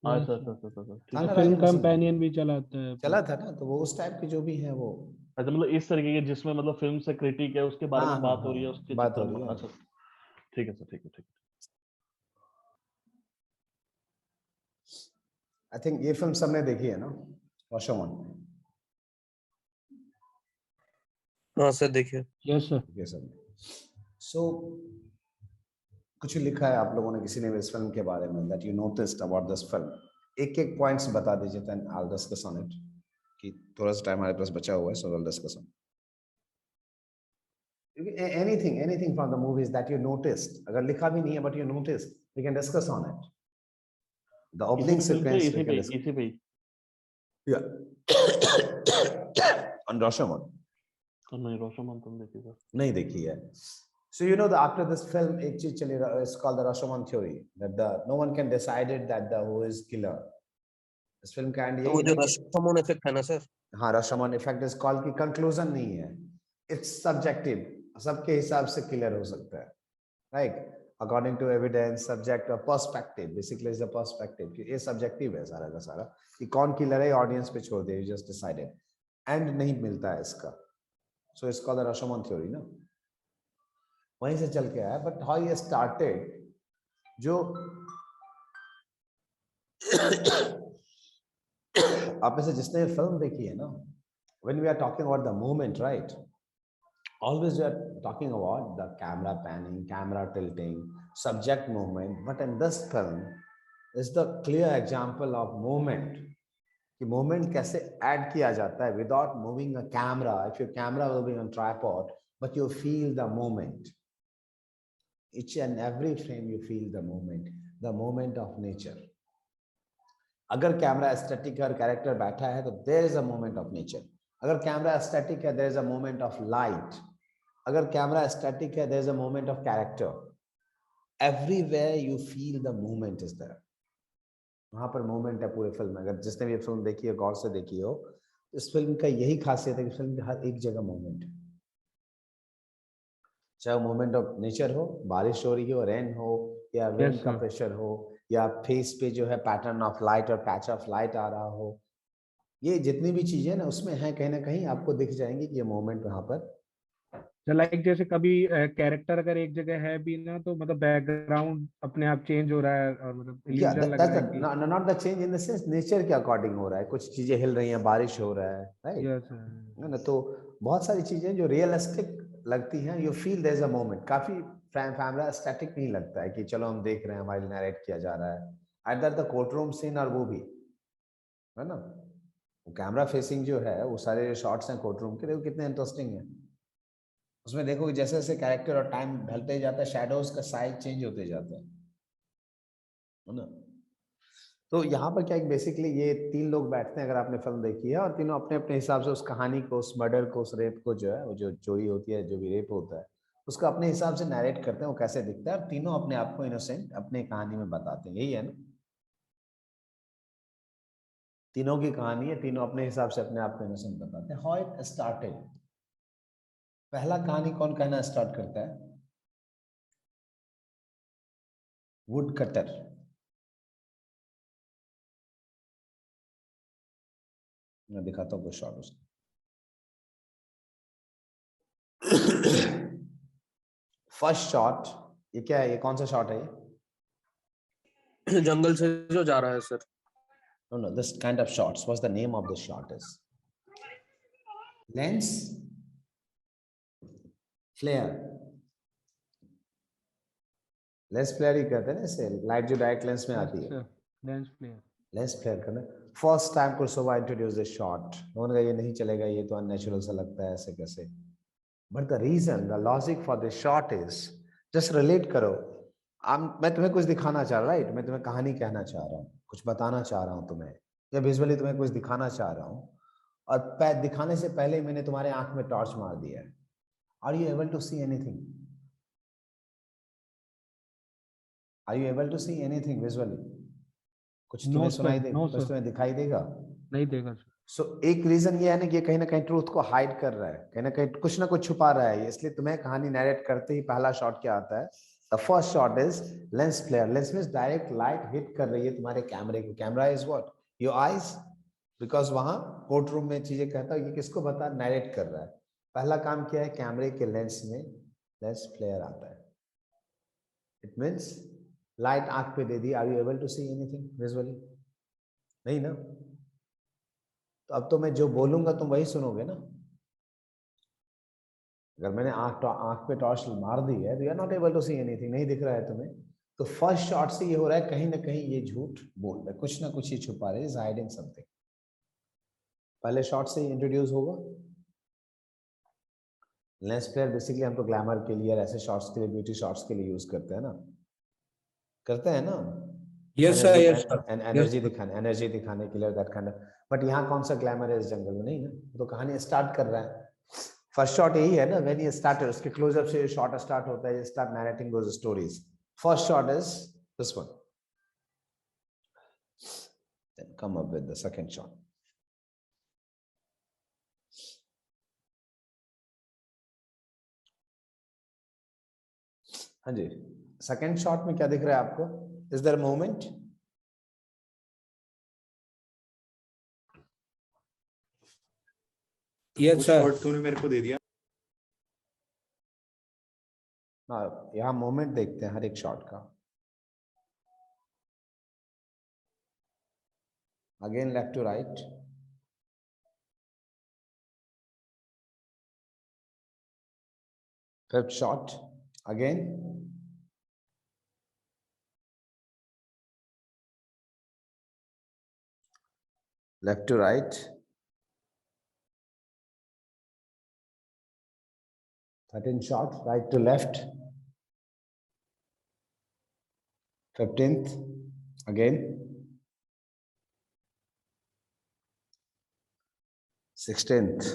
अच्छा अच्छा अच्छा अच्छा, था ठीक ना है। फिल्म राजीव मसंद? कंपेनियन भी चलाता है चला था ना, तो वो उस टाइप के जो भी है वो। अच्छा मतलब इस तरीके के जिसमें मतलब फिल्म से क्रिटिक है उसके बारे हाँ में हाँ बात हो हाँ, रही है, उसके बात हो चक्कर रही में। है। अच्छा ठीक है सर, ठीक है ठीक है। आई थिंक ये फिल्म सबने देखी है ना, रशोमन? हाँ सर देखिए। Yes sir. ये सब सो कुछ लिखा है आप लोगों ने, किसी ने भी इस फिल्म के बारे में, that you noticed about this film, एक एक पॉइंट्स बता दीजिए, then I will discuss on it, कि थोड़ा सा टाइम हमारे पास बचा हुआ है, so will discuss on anything from the movies that you noticed, अगर लिखा भी नहीं है but you noticed, we can discuss on it, the इसी ओपनिंग पे फिल्म पे, सीक्वेंस वी इसी कैन पे डिस्कस, इसी पे या ऑन रशोमन। नहीं रोशनमन तुम देखिए सर। नहीं देखी है। So you know that after this film, एक चीज चली, it's called the Rashomon theory, that no one can decide it that the who is killer. इस फिल्म का एंड तो यही वो है जो ना कि रशोमन इफेक्ट है ना सर, हाँ, रशोमन इफेक्ट इज कॉल्ड, की कंक्लूजन नहीं है, इट्स सब्जेक्टिव, सबके हिसाब से किलर हो सकता है, right, according to evidence, subject और perspective, basically is the perspective, ये सब्जेक्टिव है सारा का सारा, कि कौन किलर है ऑडियंस पे छोड़ दिया, यू जस्ट डिसाइडेड, एंड नहीं मिलता है इसका, so it's called the Rashomon theory ना, वहीं से चल के आया। बट हाउ ये स्टार्टेड, जो आप में से जिसने फिल्म देखी है ना, when we are talking about the movement, right, always we are talking about the camera panning, camera tilting, subject movement, but in this film is the clear example of movement, कि movement कैसे add किया जाता है without moving a camera, if your camera will be on tripod, but you feel the movement, each and every frame you feel the movement of nature. अगर camera static है और character बैठा है तो there is a moment of nature, अगर camera static है there is a moment of light, अगर camera static है there is a moment of character, everywhere you feel the movement is there, वहां पर मूवमेंट है पूरे फिल्म में। अगर जिसने भी फिल्म देखी हो, गौर से देखी हो, इस फिल्म का यही खासियत है कि फिल्म की हर एक जगह मूवमेंट है, चाहे वो मूवमेंट ऑफ नेचर हो, बारिश हो रही हो, रेन हो, या विंड का प्रेशर हो, या फेस पे जो है पैटर्न ऑफ लाइट और पैच ऑफ लाइट आ रहा हो, ये जितनी भी चीजें ना उसमें है, कहीं ना कहीं आपको दिख जाएंगी कि ये मूवमेंट वहां पर। लाइक जैसे कभी कैरेक्टर अगर एक जगह है भी ना, तो मतलब बैकग्राउंड अपने आप चेंज हो रहा है, और मतलब या इल्यूजन लग दैट्स रहा है कि not the change in the sense, nature के अकॉर्डिंग हो रहा है, कुछ चीजें हिल रही हैं, बारिश हो रहा है, राइट, यस है ना, तो बहुत सारी चीजें जो रियलिस्टिक लगती हैं, you feel there is a moment, काफी कैमरा स्टैटिक नहीं लगता है कि चलो हम देख रहे हैं, हमारे नरेट किया जा रहा है, either the court room scene, और वो भी है ना, वो कैमरा फेसिंग जो है, वो सारे शॉट्स हैं कोर्ट रूम के, देखो कितने इंटरेस्टिंग है, उसमें देखो कि जैसे जैसे कैरेक्टर और टाइम ढलते जाता है, शैडोज का साइज चेंज होते जाता है ना, तो यहाँ पर क्या है, बेसिकली ये तीन लोग बैठते हैं, अगर आपने फिल्म देखी है, और तीनों अपने अपने हिसाब से उस कहानी को, उस मर्डर को, उस रेप को जो है, वो जो चोरी होती है, जो भी रेप होता है, उसको अपने हिसाब से नैरेट करते हैं, वो कैसे दिखता है, और तीनों अपने आप को इनोसेंट अपनी कहानी में बताते हैं। यही है ना, तीनों की कहानी है, तीनों अपने हिसाब से अपने आप को इनोसेंट बताते हैं। हाउ इट स्टार्टेड, पहला कहानी कौन कहना स्टार्ट करता है? Wood cutter. मैं दिखाता हूँ कुछ शॉट उसका। फर्स्ट शॉट, ये क्या है, ये कौन सा शॉट है ये? जंगल से जो जा रहा है sir. No, this kind of shots, what's the name of the shot is? Lens flare. Lens flare ही कहते हैं ना इसे, लाइट जो डायरेक्ट लेंस में आती है, लेंस फ्लेयर। लेंस फ्लेयर करना। First time Kurosawa introduce this shot, उन्होंने कहा ये नहीं चलेगा, ये तो अननेचुरल सा लगता है, ऐसे कैसे। But the reason, the logic for this shot is, just relate करो। मैं तुम्हें कुछ दिखाना चाह रहा हूँ, राइट, मैं तुम्हें कहानी कहना चाह रहा हूँ, कुछ बताना चाह रहा हूँ तुम्हें, या विजुअली तुम्हें कुछ दिखाना चाह रहा हूँ, और दिखाने से पहले मैंने तुम्हारे आंख में टॉर्च मार दिया है। Are you able to see anything? Are you able to see anything visually? कुछ No, तुम्हें sir. सुनाई दे, No, कुछ sir. तुम्हें दिखाई देगा? नहीं देगा सर। सो एक रीजन ये है ना कि ये कहीं ना कहीं ट्रूथ को हाइड कर रहा है, कहीं ना कुछ छुपा रहा है, इसलिए तुम्हें कहानी नैरेट करते ही पहला शॉट क्या आता है? The first shot is lens flare. Lens means direct light hit कर रही है तुम्हारे कैमरे को। Camera is what? Your eyes, because वहां कोर्ट रूम में चीजें कहता है, ये किसको बता, नैरेट कर रहा है। पहला काम क्या है, कैमरे के लेंस में लेंस फ्लेयर आता है। इट मीन्स लाइट आंख पे दे दी। Are you able to see anything visually? नहीं ना, तो अब तो मैं जो बोलूंगा तुम वही सुनोगे ना। अगर मैंने आंख पे टॉर्च मार दी है तो you are not able to see anything, नहीं दिख रहा है तुम्हें। तो फर्स्ट शॉट से ये हो रहा है, कहीं ना कहीं ये झूठ बोल रहा है, कुछ ना कुछ ये छुपा रहे, इज हाइडिंग समथिंग। पहले शॉट से ही इंट्रोड्यूस होगा। लेंस फ्लेयर बेसिकली हम तो ग्लैमर के लिए, ऐसे शॉट्स के लिए, ब्यूटी शॉट्स के लिए यूज करते हैं ना, करते हैं ना, yes sir, yes sir. Energy दिखाने के लिए, दैट काइंड ऑफ। बट यहाँ कौन सा ग्लैमर है इस जंगल में? नहीं ना, तो कहानी स्टार्ट कर रहा है। फर्स्ट शॉट यही है ना, व्हेन यू स्टार्ट, उसके क्लोजअप से शॉट स्टार्ट होता है, start narrating those stories. First shot is this one, then come up with the second shot. हाँ जी, सेकंड शॉट में क्या दिख रहा है आपको? Is there moment? Yes sir. Shot तूने मेरे को दे दिया। यहाँ मोमेंट देखते हैं हर एक शॉट का। Again left to right, fifth shot again, left to right, 13th shot, right to left, 15th again, 16th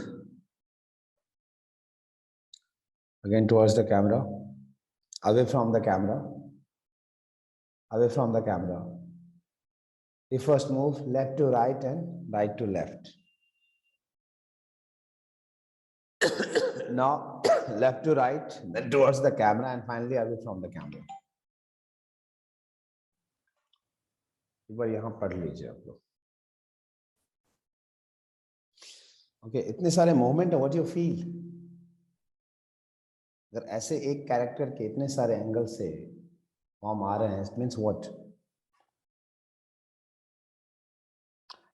again towards the camera, away from the camera, away from the camera. The first move, left to right and right to left. Now left to right, then towards the camera, and finally away from the camera. एक बार यहाँ पढ़ लीजिए आप लोग। Okay, इतने सारे moment है, what you feel? अगर ऐसे एक कैरेक्टर के इतने सारे एंगल से फॉर्म आ रहे हैं, इट मींस व्हाट?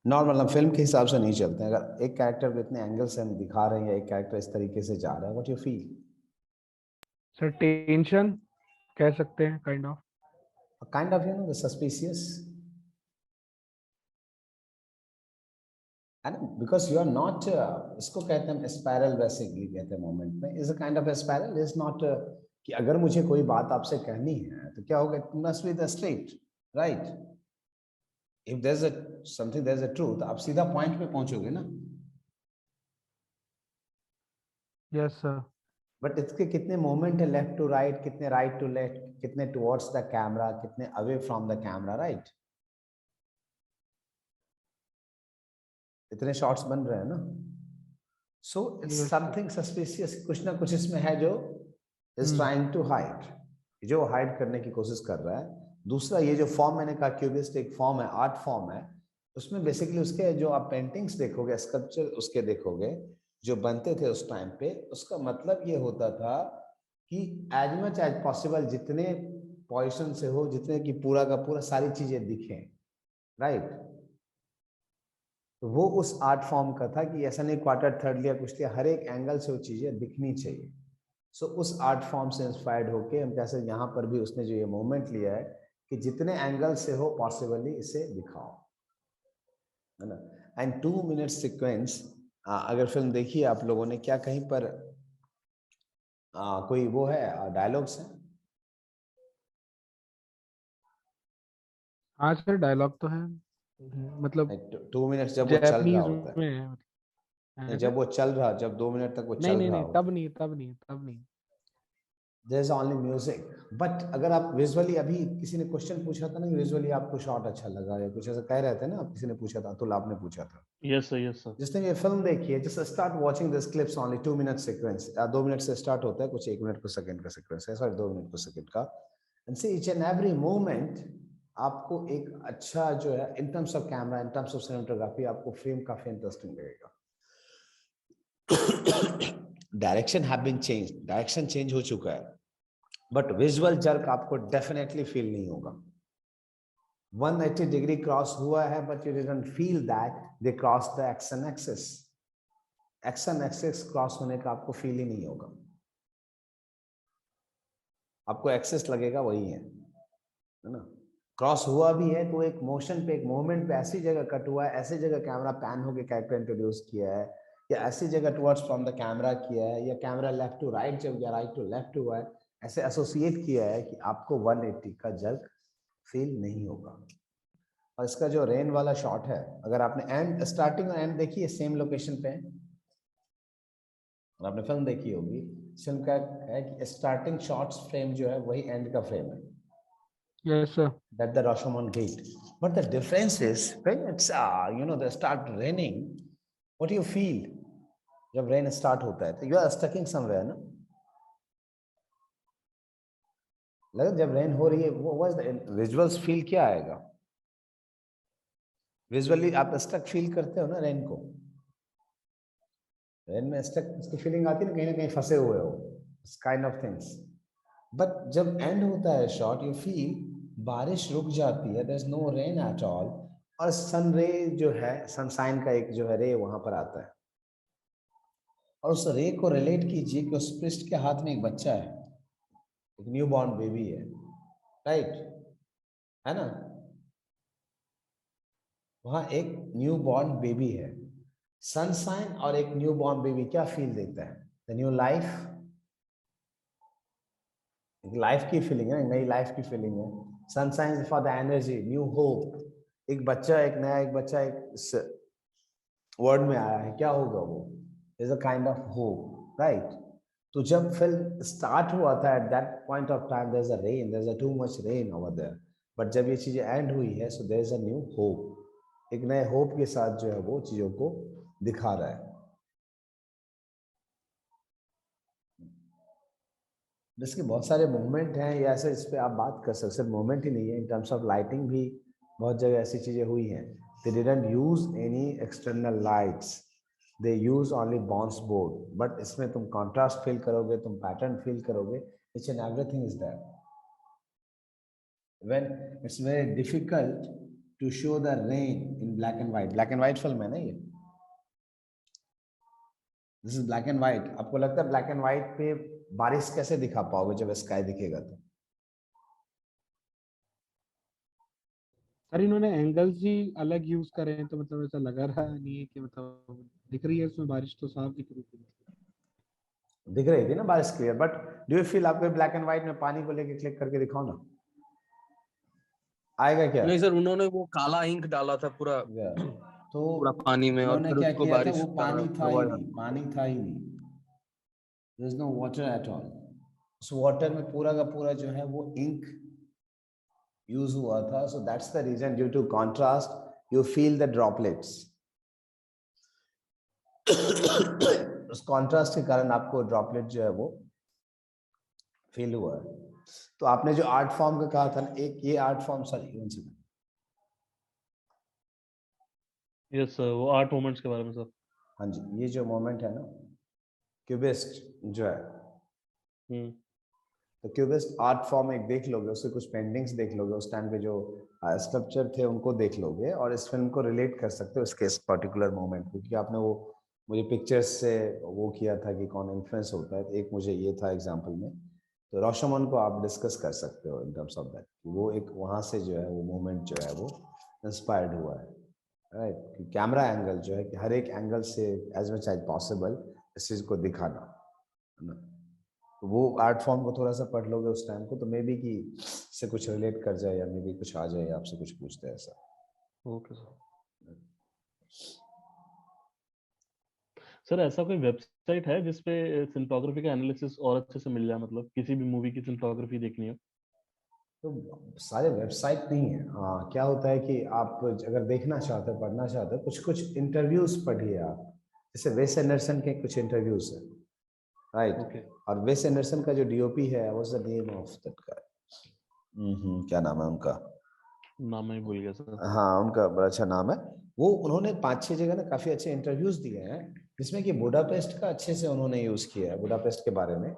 नॉर्मल हम फिल्म के हिसाब से नहीं चलते हैं। अगर एक कैरेक्टर को इतने एंगल से हम दिखा रहे हैं, या एक कैरेक्टर इस तरीके से जा रहा है, what you feel? Sir tension कह सकते हैं, kind of you know the suspicious, and because you are not, इसको कहते हैं स्पाइरल, बेसिकली कहते हैं मोमेंट में, is a kind of spiral, is not कि अगर मुझे कोई बात आपसे कहनी है तो क्या होगा, it must be the straight, right? If there's a something, there's a truth, आप सीधा पॉइंट पे पहुंचोगे ना. Yes sir. बट इसके कितने मोमेंट है लेफ्ट टू राइट, कितने राइट टू लेफ्ट, कितने टुवर्ड्स द कैमरा, कितने away from the camera, right. इतने शॉट्स बन रहे हैं ना. सो इट्स समथिंग सस्पिशियस, कुछ ना कुछ इसमें है जो इज ट्राइंग टू हाइड, जो हाइड करने की कोशिश कर रहा है. दूसरा ये जो फॉर्म मैंने कहा क्यूबिस्ट एक फॉर्म है, आर्ट फॉर्म है, उसमें बेसिकली उसके जो आप पेंटिंग्स देखोगे, स्कल्पचर उसके देखोगे जो बनते थे उस टाइम पे, उसका मतलब ये होता था कि एज मच एज पॉसिबल जितने पोजीशन से हो, जितने की पूरा का पूरा सारी चीजें दिखें, राइट. तो वो उस आर्ट फॉर्म का था कि ऐसा नहीं क्वार्टर थर्ड लिया कुछ लिया, हर एक एंगल से वो चीजें दिखनी चाहिए. सो उस आर्ट फॉर्म से इंस्पायर्ड होके हम कैसे यहाँ पर भी उसने जो ये मोमेंट लिया है कि जितने एंगल से हो पॉसिबली इसे दिखाओ, है ना. एंड 2 मिनट सीक्वेंस, अगर फिल्म देखी आप लोगों ने, क्या कहीं पर कोई वो है डायलॉग्स है? हाँ सर डायलॉग तो है, मतलब 2 मिनट्स जब वो चल रहा जैपनीज होता है, में है. नहीं, जब वो चल रहा, जब 2 मिनट तक वो नहीं चल नहीं रहा नहीं, होता, तब नहीं. There is only music. But अगर आप विजुअली, अभी किसी ने क्वेश्चन पूछा था ना कि विजुअली आपको शॉट अच्छा लगा या कुछ ऐसा कह रहे थे ना आप, किसी ने पूछा था, अतुल आपने पूछा था. Yes sir, yes sir. जिसने ये फिल्म देखी है, just start watching this clips only 2 minute sequence, 2 minute से स्टार्ट होता है, कुछ 1 मिनट को सेकंड का सीक्वेंस है, सॉरी 2 मिनट को सेकंड का. And see each and every moment आपको एक अच्छा जो है in terms of camera, in terms of cinematography, आपको फ्रेम काफी इंटरेस्टिंग लगेगा. Direction have been change, direction change हो चुका है, बट विजुअल जर्क आपको डेफिनेटली फील नहीं होगा. 180 डिग्री क्रॉस हुआ है, but you didn't feel that they cross the action axis. Action axis cross होने का आपको फील ही नहीं होगा, आपको एक्सेस लगेगा वही है ना. क्रॉस हुआ भी है तो एक मोशन पे, एक मोमेंट पे ऐसी जगह कट हुआ है, ऐसी जगह कैमरा पैन होके कैरेक्टर इंट्रोड्यूस किया है, या ऐसी जगह टुवर्ड्स फ्रॉम द कैमरा किया है, या कैमरा लेफ्ट टू राइट जब, या राइट टू लेफ्ट हुआ है, ऐसे एसोसिएट किया है कि आपको 180 का जर्क फील नहीं होगा. और इसका जो रेन वाला शॉट है, अगर आपने एंड, स्टार्टिंग और एंड देखी है सेम लोकेशन पे है, और आपने फिल्म देखी होगी, फिल्म का है कि स्टार्टिंग शॉट्स फ्रेम जो है वही एंड का फ्रेम है. Yes sir. That the Rashomon gate. But the difference is when it's they start raining, what do you feel? जब rain start होता है तो you are stuck somewhere ना. लगा जब rain हो रही है, what the visuals feel क्या आएगा? Visually आप stuck feel करते हो ना rain को. Rain में stuck उसकी feeling आती है ना कहीं फंसे हुए हो. This kind of things. But जब end होता है shot, you feel बारिश रुक जाती है, there's no rain at all, और सन रे जो है, सनशाइन का एक जो है रे वहां पर आता है, और उस रे को रिलेट कीजिए कि उस पृष्ठ के हाथ में एक बच्चा है, एक न्यू बॉर्न बेबी है, राइट, है ना. वहां एक न्यू बॉर्न बेबी है. सनशाइन और एक न्यू बॉर्न बेबी क्या फील देता है? द न्यू लाइफ, एक लाइफ की फीलिंग है, नई लाइफ की फीलिंग है. Sunshine for the energy, new hope. एक बच्चा, एक नया एक बच्चा एक वर्ड में आया है, क्या होगा वो? Is a kind of hope, right. तो जब फिल्म स्टार्ट हुआ था, at that point of time there is a rain, there is a too much rain over there, but जब ये चीजें एंड हुई है, so there is a new hope. एक नए होप के साथ जो है वो चीजों को दिखा रहा है. जिसके बहुत सारे मूवमेंट हैं, या ऐसे इस पे आप बात कर सकते, सिर्फ मूवमेंट ही नहीं है, इन टर्म्स ऑफ लाइटिंग भी बहुत जगह ऐसी चीजें हुई हैं. They didn't use any external lights, they use only bounce board. But इसमें तुम कॉन्ट्रास्ट फील करोगे, तुम पैटर्न फील करोगे, each and everything is there. When it's very difficult to show the rain in black and white. Black and white film है ना ये, this is black and white. आपको लगता है ब्लैक एंड व्हाइट पे बारिश कैसे दिखा पाओगे जब स्काई दिखेगा तो? सर इन्होंने एंगल्स ही अलग यूज करे हैं, तो मतलब ऐसा लगा रहा नहीं है कि मतलब दिख रही है उसमें बारिश, तो साफ दिख रही थी. दिख रही थी ना बारिश clear. But do you feel, आपको ब्लैक एंड व्हाइट में पानी को लेके क्लिक करके दिखाओ ना, आएगा क्या? नहीं सर, उन्होंने वो काला इंक डाला था पूरा तो पूरा पानी में, और उन्होंने फिर क्या उसको किया था, बारिश वो का पानी था ही करवाया। नहीं, पानी था ही नहीं, there is no water at all. उस वाटर में पूरा का पूरा जो है वो इंक यूज हुआ था। So that's the reason, due to contrast you feel the droplets. उस कॉन्ट्रास्ट के कारण आपको ड्रॉपलेट जो है वो फील हुआ है। तो आपने जो आर्ट फॉर्म का कहा था ना, एक ये art form, sorry yes sir, वो 8 मोमेंट्स के बारे में सर। हाँ जी, ये जो मोमेंट है ना, क्यूबिस्ट जो है, तो क्यूबिस्ट आर्ट फॉर्म एक देख लोगे, उसके कुछ पेंटिंग्स देख लोगे, उस टाइम पे जो स्कल्पचर थे उनको देख लोगे, और इस फिल्म को रिलेट कर सकते हो इसके इस पर्टिकुलर मोमेंट को, क्योंकि आपने वो मुझे पिक्चर्स से वो किया था कि कौन इन्फ्लुएंस होता है। तो एक मुझे ये था एग्जांपल में, तो रोशमन को आप डिस्कस कर सकते हो इन टर्म्स ऑफ दैट, वो एक वहाँ से जो है वो मोमेंट जो है वो इंस्पायर्ड हुआ है, राइट। कैमरा एंगल जो है कि हर एक एंगल से एज मच एज पॉसिबल इस चीज को दिखाना, है ना। तो वो आर्ट फॉर्म को थोड़ा सा पढ़ लोगे उस टाइम को, तो मे बी कि इससे कुछ रिलेट कर जाए, या मे बी कुछ आ जाए, आपसे कुछ पूछते हैं ऐसा। Okay sir. सर ऐसा कोई वेबसाइट है जिसपे सिनेमेटोग्राफी का एनालिसिस और अच्छे से मिल जाए, मतलब किसी भी मूवी की सिनेमेटोग्राफी देखनी हो? तो सारे वेबसाइट नहीं है। हाँ, क्या होता है कि आप अगर देखना चाहते हो, पढ़ना चाहते हो, कुछ कुछ इंटरव्यूज पढ़िए आप, जैसे वेस एंडरसन के कुछ इंटरव्यूज है, राइट। Okay. और वेस एंडरसन का जो डीओपी है, what's the name of that guy, क्या नाम है उनका, नाम मैं भूल गया सर। हाँ उनका बड़ा अच्छा नाम है। वो उन्होंने 5-6 जगह ना काफी अच्छे इंटरव्यूज दिए हैं, जिसमें कि बुडापेस्ट का अच्छे से उन्होंने यूज किया है, बुडापेस्ट के बारे में।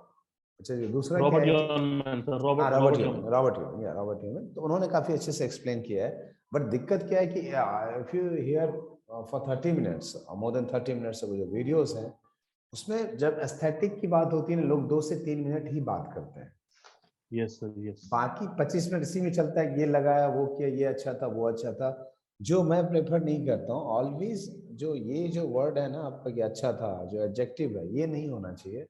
अच्छा जी, दूसरा क्या रॉबर्ट है कि यॉनमैन सर, हाँ, रॉबर्ट यॉनमैन। रॉबर्ट ह्यूमन, तो उन्होंने काफी अच्छे से एक्सप्लेन किया है। बट दिक्कत क्या है कि if you here for 30 minutes, more than 30 minutes वो जो वीडियोस हैं, उसमें जब एस्थेटिक की बात होती है ना, लोग 2 से 3 मिनट ही बात करते हैं। Yes sir, yes. बाकी 25 मिनट इसी में चलता है कि ये लगाया, वो किया, ये अच्छा था, वो अच्छा था। जो मैं प्रेफर नहीं करता हूँ, ऑलवेज जो ये जो वर्ड है ना आपका कि अच्छा था, जो एडजेक्टिव है, ये नहीं होना चाहिए।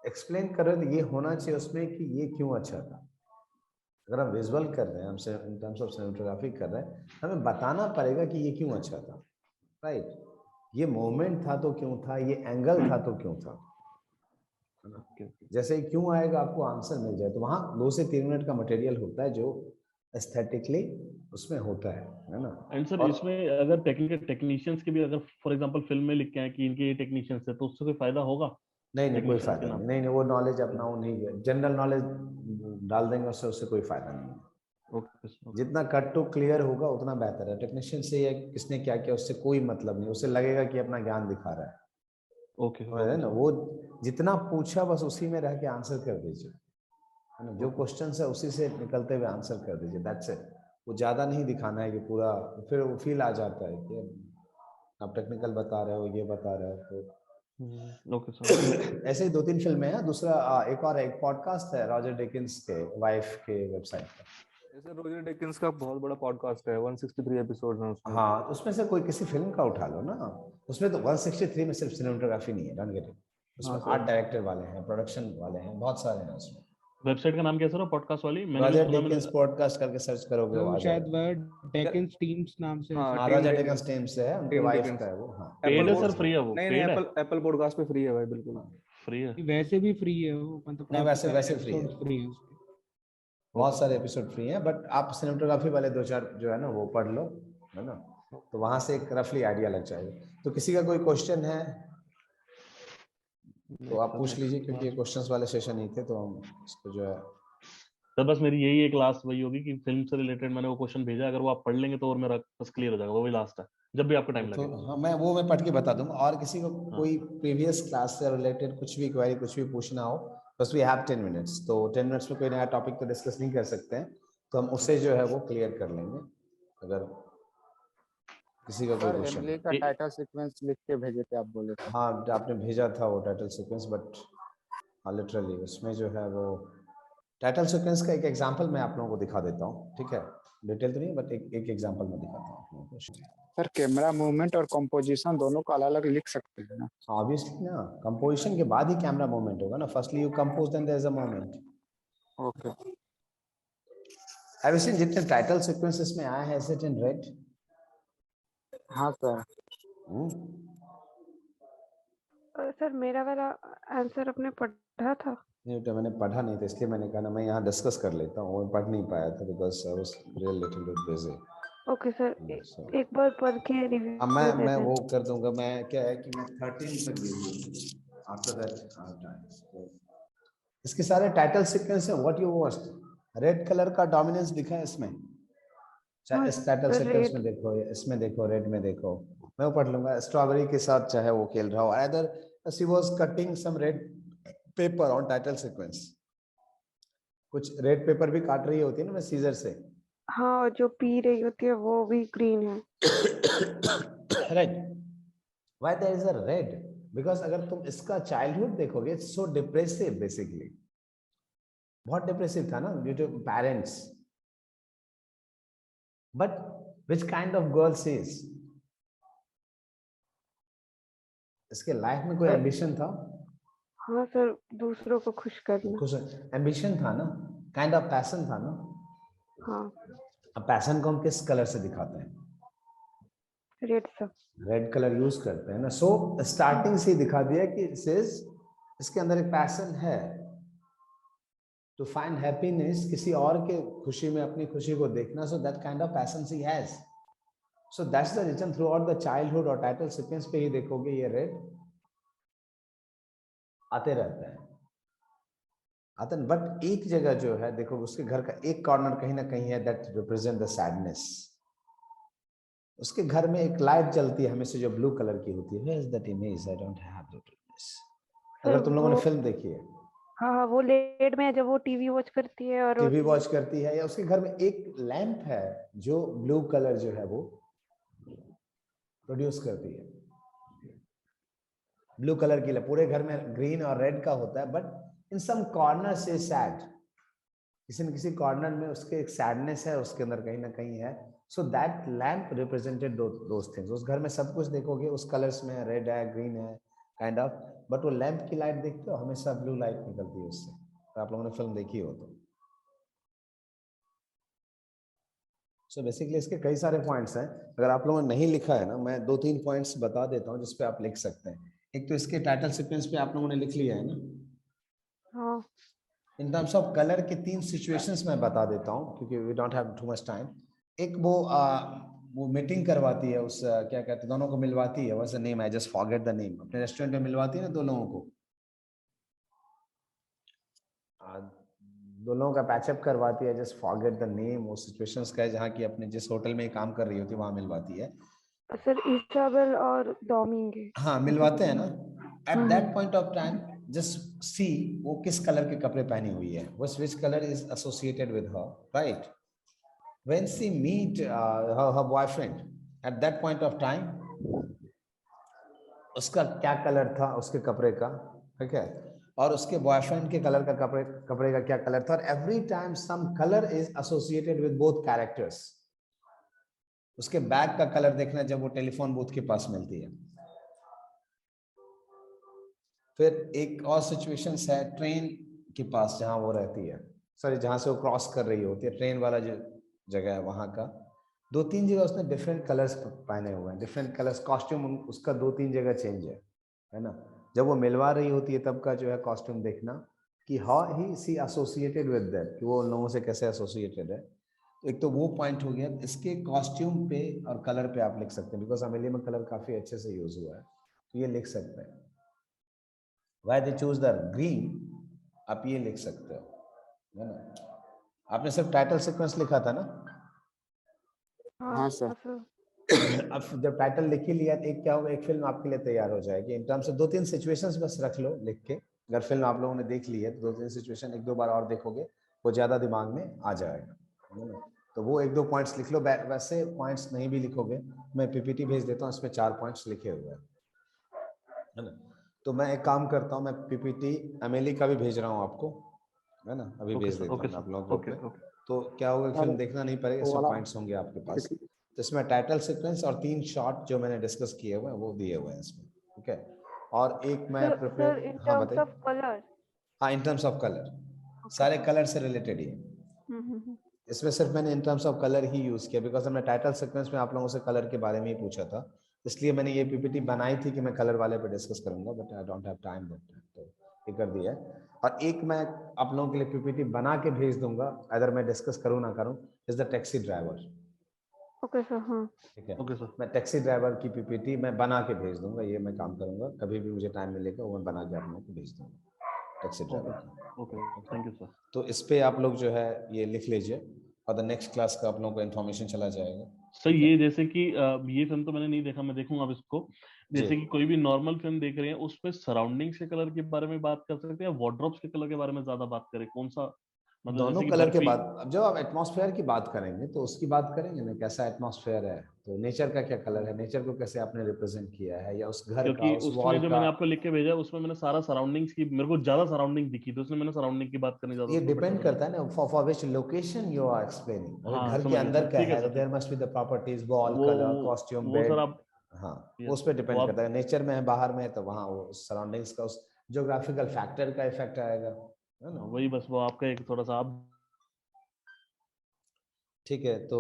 एक्सप्लेन कर रहे हैं तो ये होना चाहिए उसमें कि ये क्यों अच्छा था। अगर हम विजुअल कर रहे हैं, हमसे इन टर्म्स ऑफ सिनेमेटोग्राफी कर रहे हैं, हमें बताना पड़ेगा कि ये क्यों अच्छा था, राइट। ये मोमेंट था तो क्यों था, ये एंगल था तो क्यों था, है ना। जैसे ही क्यों आएगा आपको आंसर मिल जाए, तो वहाँ 2 से 3 मिनट का मटेरियल होता है जो एस्थेटिकली उसमें होता है ना। एंड सर और इसमें अगर टेक्नीशियंस के भी अगर फॉर एग्जांपल फिल्म में लिख के आए कि इनके ये टेक्नीशियंस है, तो उससे कोई फायदा होगा? नहीं कोई टेक्नीशियंस फायदा के नहीं, नाम नहीं वो नॉलेज अपना वो नहीं है, जनरल नॉलेज डाल देंगे उससे कोई फायदा नहीं है। Okay sir. जितना कट टू क्लियर होगा उतना बेहतर है। टेक्नीशियन से या किसने क्या किया उससे कोई मतलब नहीं, उसे लगेगा कि अपना ज्ञान दिखा रहा है, ओके है ना। वो जितना पूछा बस उसी में रह के आंसर कर दीजिए, है ना। जो क्वेश्चन है उसी से निकलते हुए आंसर कर दीजिए, दैट्स इट। वो ज्यादा नहीं दिखाना है कि पूरा, फिर वो फील आ जाता है कि आप टेक्निकल बता रहे हो, ये बता रहे हो। तो ओके सर। ऐसे ही 2-3 फिल्में हैं। दूसरा एक और एक पॉडकास्ट है रॉजर डिकिंस के वाइफ के वेबसाइट पर। जैसे रॉजर डिकिंस का बहुत बड़ा पॉडकास्ट है, 163 एपिसोड हैं उसमें। हाँ, तो उसमें से कोई किसी फिल्म का उठा लो ना। उसमें तो 163 में सिर्फ सिनेमेटोग्राफी नहीं है, डोंट गेट इट। उसमें हाँ, आर्ट डायरेक्टर वाले हैं, प्रोडक्शन वाले हैं, बहुत सारे हैं उसमें। वेबसाइट का नाम क्या है सर, पॉडकास्ट वाली? मैंने भी रॉजर सुना, डिकिंस पॉडकास्ट करके सर्च करोगे वो वो आ शायद जाएगा। वह डेकिंस टीम्स नाम से हाँ, ऐसा हाँ, team Roger Dickens, Dickens team से है, उनके टीम वाइफ डिकिंस। का है वो। हाँ, पेड है एप्पल सर, फ्री है वो? नहीं पेड है? एप्पल पॉडकास्ट पे फ्री है भाई, बिल्कुल फ्री है? वैसे भी फ्री है वो, मतलब नहीं, काफी वैसे सारे फ्री है, एपिसोड फ्री है उसके। बहुत सारे एपिसोड फ्री हैं। बट आप सिनेमेटोग्राफी वाले 2-4 जो है ना वो पढ़ लो, है ना, तो वहां से एक रफली आइडिया लग जाएगा। तो किसी का कोई क्वेश्चन है तो आप पूछ लीजिए, क्योंकि ये क्वेश्चंस वाले सेशन नहीं थे, तो हम इसको जो है। सर बस मेरी यही एक लास्ट वही होगी कि फिल्म से रिलेटेड मैंने वो क्वेश्चन भेजा, अगर वो आप पढ़ लेंगे तो और मेरा बस क्लियर हो जाएगा, वो भी लास्ट है, जब भी आपका टाइम तो लगे। हाँ, मैं पढ़ के बता दूंगा। और किसी को कोई प्रीवियस क्लास से रिलेटेड कुछ भी क्वेरी, कुछ भी पूछना हो, बस वी हैव 10 मिनट्स, तो 10 मिनट्स में कोई नया टॉपिक तो डिस्कस नहीं कर सकते हैं, तो हम उससे जो है वो क्लियर कर लेंगे, अगर किसी का कोई सर क्वेश्चन एमली है। का टाइटल सीक्वेंस लिख के भेजे थे आप बोले थे। हाँ, आपने भेजा था वो टाइटल सीक्वेंस, बट हाँ लिटरली उसमें जो है वो टाइटल सीक्वेंस का एक एग्जांपल मैं आप लोगों को दिखा देता हूँ, ठीक है। डिटेल तो नहीं, बट एक एग्जांपल मैं दिखाता हूँ आप लोगों को। सर कैमरा मूवमेंट और कंपोजिशन दोनों को अलग अलग लिख सकते हैं ना? ऑब्वियसली ना, कंपोजिशन के बाद ही कैमरा मूवमेंट होगा ना। Firstly you compose then there is a movement. Okay. Have you seen जितने टाइटल सीक्वेंसेस में आया है, is it in red? हाँ सर। सर मेरा वाला आंसर आपने पढ़ा था? नहीं बेटा, मैंने पढ़ा नहीं था, इसलिए मैंने कहा ना मैं यहाँ डिस्कस कर लेता हूँ। मैं पढ़ नहीं पाया था because I was real little bit busy. Okay sir, So, एक बार पढ़ के रिव्यू अब दे मैं देते। वो कर दूंगा। मैं क्या है कि मैं 13 तक रिव्यू, आफ्टर दैट टाइम। इसके सारे टाइटल सीक्वेंस है। What you watched, red colour का डोमिनेंस दिखा है इसमें, चाहे हाँ, इस टाइटल सर, सीक्वेंस red। में देखो या इसमें देखो, रेड में देखो। मैं वो पढ़ लूंगा। स्ट्रॉबेरी के साथ चाहे वो खेल रहा हो, either she was cutting some red paper on title sequence. कुछ रेड पेपर भी काट रही होती है ना मैं सीजर से। हाँ, और जो पी रही होती है वो भी ग्रीन है। Red, why there is a red? Because अगर तुम इसका चाइल्डहुड देखोगे, इट्स सो डिप्रेसिव बेसिकली। बहुत डिप्रेसिव था ना due to parents. But which kind of girl she is? इसके लाइफ में कोई एम्बिशन था? हाँ सर, दूसरों को खुश करना। कुछ एम्बिशन था ना, काइंड ऑफ पैशन था ना। हाँ, अब पैशन को हम किस कलर से दिखाते हैं? Red sir. Red colour use करते हैं ना। सो स्टार्टिंग से ही दिखा दिया कि इसके अंदर एक पैशन है टू फाइंड हैप्पीनेस, किसी और के खुशी में अपनी खुशी को देखना। So that kind of passion she has. So that's the reason throughout the childhood और टाइटल सीक्वेंस पे ही देखोगे ये रेड आते रहते हैं, आते हैं। बट एक जगह जो है देखो, उसके घर का एक कॉर्नर कहीं ना कहीं है दैट रिप्रेजेंट द सैडनेस। उसके घर में एक लाइट जलती है हमेशा जो ब्लू कलर की होती है। Where is that image? I don't have that image. अगर तुम लोगों ने फिल्म देखी है, हाँ, वो लेट में जब वो टीवी वॉच करती है और टीवी वॉच करती है, या उसके घर में एक लैंप है जो ब्लू कलर जो है वो प्रोड्यूस करती है। ब्लू कलर की पूरे घर में ग्रीन और रेड का होता है, बट इन सम कॉर्नर से सैड, किसी न किसी कॉर्नर में उसके एक सैडनेस है, उसके अंदर कहीं ना कहीं है। So that lamp represented those things. उस घर में सब कुछ देखोगे उस कलर्स में, रेड है, ग्रीन है, काइंड ऑफ। बट वो लैंप की लाइट देखते हो, हमेशा ब्लू लाइट निकलती है उससे। तो आप लोगों ने फिल्म देखी हो तो। सो बेसिकली इसके कई सारे पॉइंट्स हैं। अगर आप लोगों ने नहीं लिखा है ना, मैं 2-3 पॉइंट्स बता देता हूँ जिसपे आप लिख सकते हैं। एक तो इसके टाइटल सीक्वेंस पे आप लोगों ने लिख लिया है ना। हाँ इन टर्म्स ऑफ कलर के 3 सिचुएशंस मैं बता देता हूँ क्योंकि we don't have too much time. एक वो मीटिंग करवाती है, उस क्या कहते हैं, दोनों को मिलवाती है। What's the name? I just forget the name. अपने रेस्टोरेंट में मिलवाती है ना दो लोगों को, दो लोगों का पैचअप करवाती है। Just forget the name. वो सिचुएशंस का है जहाँ की अपने जिस होटल में काम कर रही होती है वहां मिलवाती है। सर, इसाबेल और डोमिंगे। हाँ, मिलवाते हैं ना। Eight that point of time just see वो किस कलर के कपड़े पहनी हुई है, which color is associated with her, right? When she meet her boyfriend at that point of time, उसका क्या कलर था उसके कपड़े का, ठीक है, और उसके बॉयफ्रेंड के कलर का कपड़े का क्या कलर था। और every time some colour is associated with both characters. उसके बैग का कलर देखना जब वो टेलीफोन बूथ के पास मिलती है। फिर एक और सिचुएशन है ट्रेन के पास जहां वो रहती है, सॉरी जहां से वो क्रॉस कर रही होती है, ट्रेन वाला जो जगह है वहां का। 2-3 जगह उसने डिफरेंट कलर्स पहने हुए हैं, डिफरेंट कलर्स। कॉस्ट्यूम उसका 2-3 जगह चेंज है ना। जब वो मिलवा रही होती है तब का जो है कॉस्ट्यूम देखना कि how he see associated with that, कि वो उन लोगों से कैसे एसोसिएटेड है। एक तो वो पॉइंट हो गया। इसके कॉस्ट्यूम पे और कलर पे आप लिख सकते हैं, बिकॉज अमेलिया में कलर काफी अच्छे से यूज हुआ है, तो ये लिख सकते हैं। Why they choose the green, आप ये लिख सकते हो, है ना। आपने सिर्फ टाइटल सीक्वेंस लिखा था ना। हाँ सर। अब जब टाइटल लिख ही लिया, एक क्या होगा, एक फिल्म आपके लिए तैयार हो जाएगी। इन टर्म्स से 2-3 सिचुएशंस बस रख लो लिख के। अगर फिल्म आप लोगों ने देख ली है तो 2-3 सिचुएशन 1-2 बार और देखोगे, वो ज्यादा दिमाग में आ जाएगा, है ना। तो वो 1-2 पॉइंट्स लिख लो। वैसे पॉइंट्स नहीं भी लिखोगे, मैं पीपीटी भेज देता हूँ, इसमें 4 पॉइंट्स लिखे हुए हैं, है ना। तो मैं एक काम करता हूँ, मैं पीपीटी अमेली का भी भेज रहा हूँ आपको, है ना। अभी भेज देता हूँ आप लोगों को। तो क्या होगा, फिल्म देखना नहीं पड़ेगा, इसमें पॉइंट्स होंगे आपके पास। तो इसमें टाइटल सीक्वेंस और 3 शॉट जो मैंने डिस्कस किए हुए हैं वो दिए हुए हैं इसमें, ठीक है। और एक मैं सर, इन हाँ टर्म्स बताइए। Of colour. हाँ, इन टर्म्स ऑफ कलर, सारे कलर से रिलेटेड ही है। इसमें सिर्फ मैंने इन terms of colour he use किया, बिकॉज हमने टाइटल सीक्वेंस में आप लोगों से कलर के बारे में ही पूछा था, इसलिए मैंने ये पीपीटी बनाई थी कि मैं कलर वाले पे डिस्कस करूंगा, but I don't have time that time, तो ये कर दिया है। और एक मैं आप लोगों के लिए पीपीटी बना के भेज दूंगा, अगर मैं डिस्कस करूँ ना करूँ, is the taxi driver. Okay sir. हाँ ठीक है, ओके सर। मैं टैक्सी ड्राइवर की पीपीटी मैं बना के भेज दूंगा, ये मैं काम करूंगा, कभी भी मुझे टाइम मिलेगा वो मैं बना के आप लोगों को भेज दूंगा टैक्सी ड्राइवर की। Okay, thank you sir. तो इस पे आप लोग जो है ये लिख लीजिए, और द नेक्स्ट क्लास का आप लोगों को इन्फॉर्मेशन चला जाएगा। सर ये जैसे कि ये फिल्म तो मैंने नहीं देखा, मैं देखूंगा अब इसको। जैसे कि कोई भी नॉर्मल फिल्म देख रहे हैं, उस पे सराउंडिंग्स के कलर के बारे में बात कर सकते हैं, वार्डरोब्स के कलर के बारे में ज्यादा बात करें, कौन सा मतलब दोनों जैसे कि कलर के बर्फी। बाद, अब जब आप एटमॉस्फेयर की बात करेंगे तो उसकी बात करेंगे ना, कैसा एटमॉस्फेयर है, तो नेचर का क्या कलर है, नेचर को कैसे आपने रिप्रेजेंट किया है, या उस घर का, क्योंकि उस उसमें वॉल जो का। मैंने आपको लिख के भेजा, उसमें मैंने सारा सराउंडिंग्स की, मेरे को ज्यादा सराउंडिंग दिखी, तो उसने मैंने सराउंडिंग की बात करनी ज्यादा ये उसको डिपेंड prefer करता है ना for which location you are explaining. किया। अगर हाँ घर के समझ गया अंदर सर, क्या ठीक है है तो सर, देयर ठीक है। Must be the properties, wall वो कलर, कॉस्ट्यूम, वो सर बेड। आप, हाँ, yes, उस पर वो डिपेंड करता आप, है, नेचर में है, बाहर में है, तो वहाँ वो सराउंडिंग्स का उस ज्योग्राफिकल फैक्टर का इफेक्ट आएगा, है ना। वही बस वो आपका एक थोड़ा सा आप। ठीक है, तो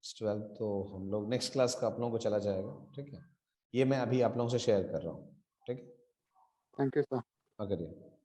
12 तो हम लोग नेक्स्ट क्लास का आप लोगों को चला जाएगा। ठीक है, ये मैं अभी आप लोगों से शेयर कर रहा हूँ। ठीक है, थैंक यू सर। अगर ये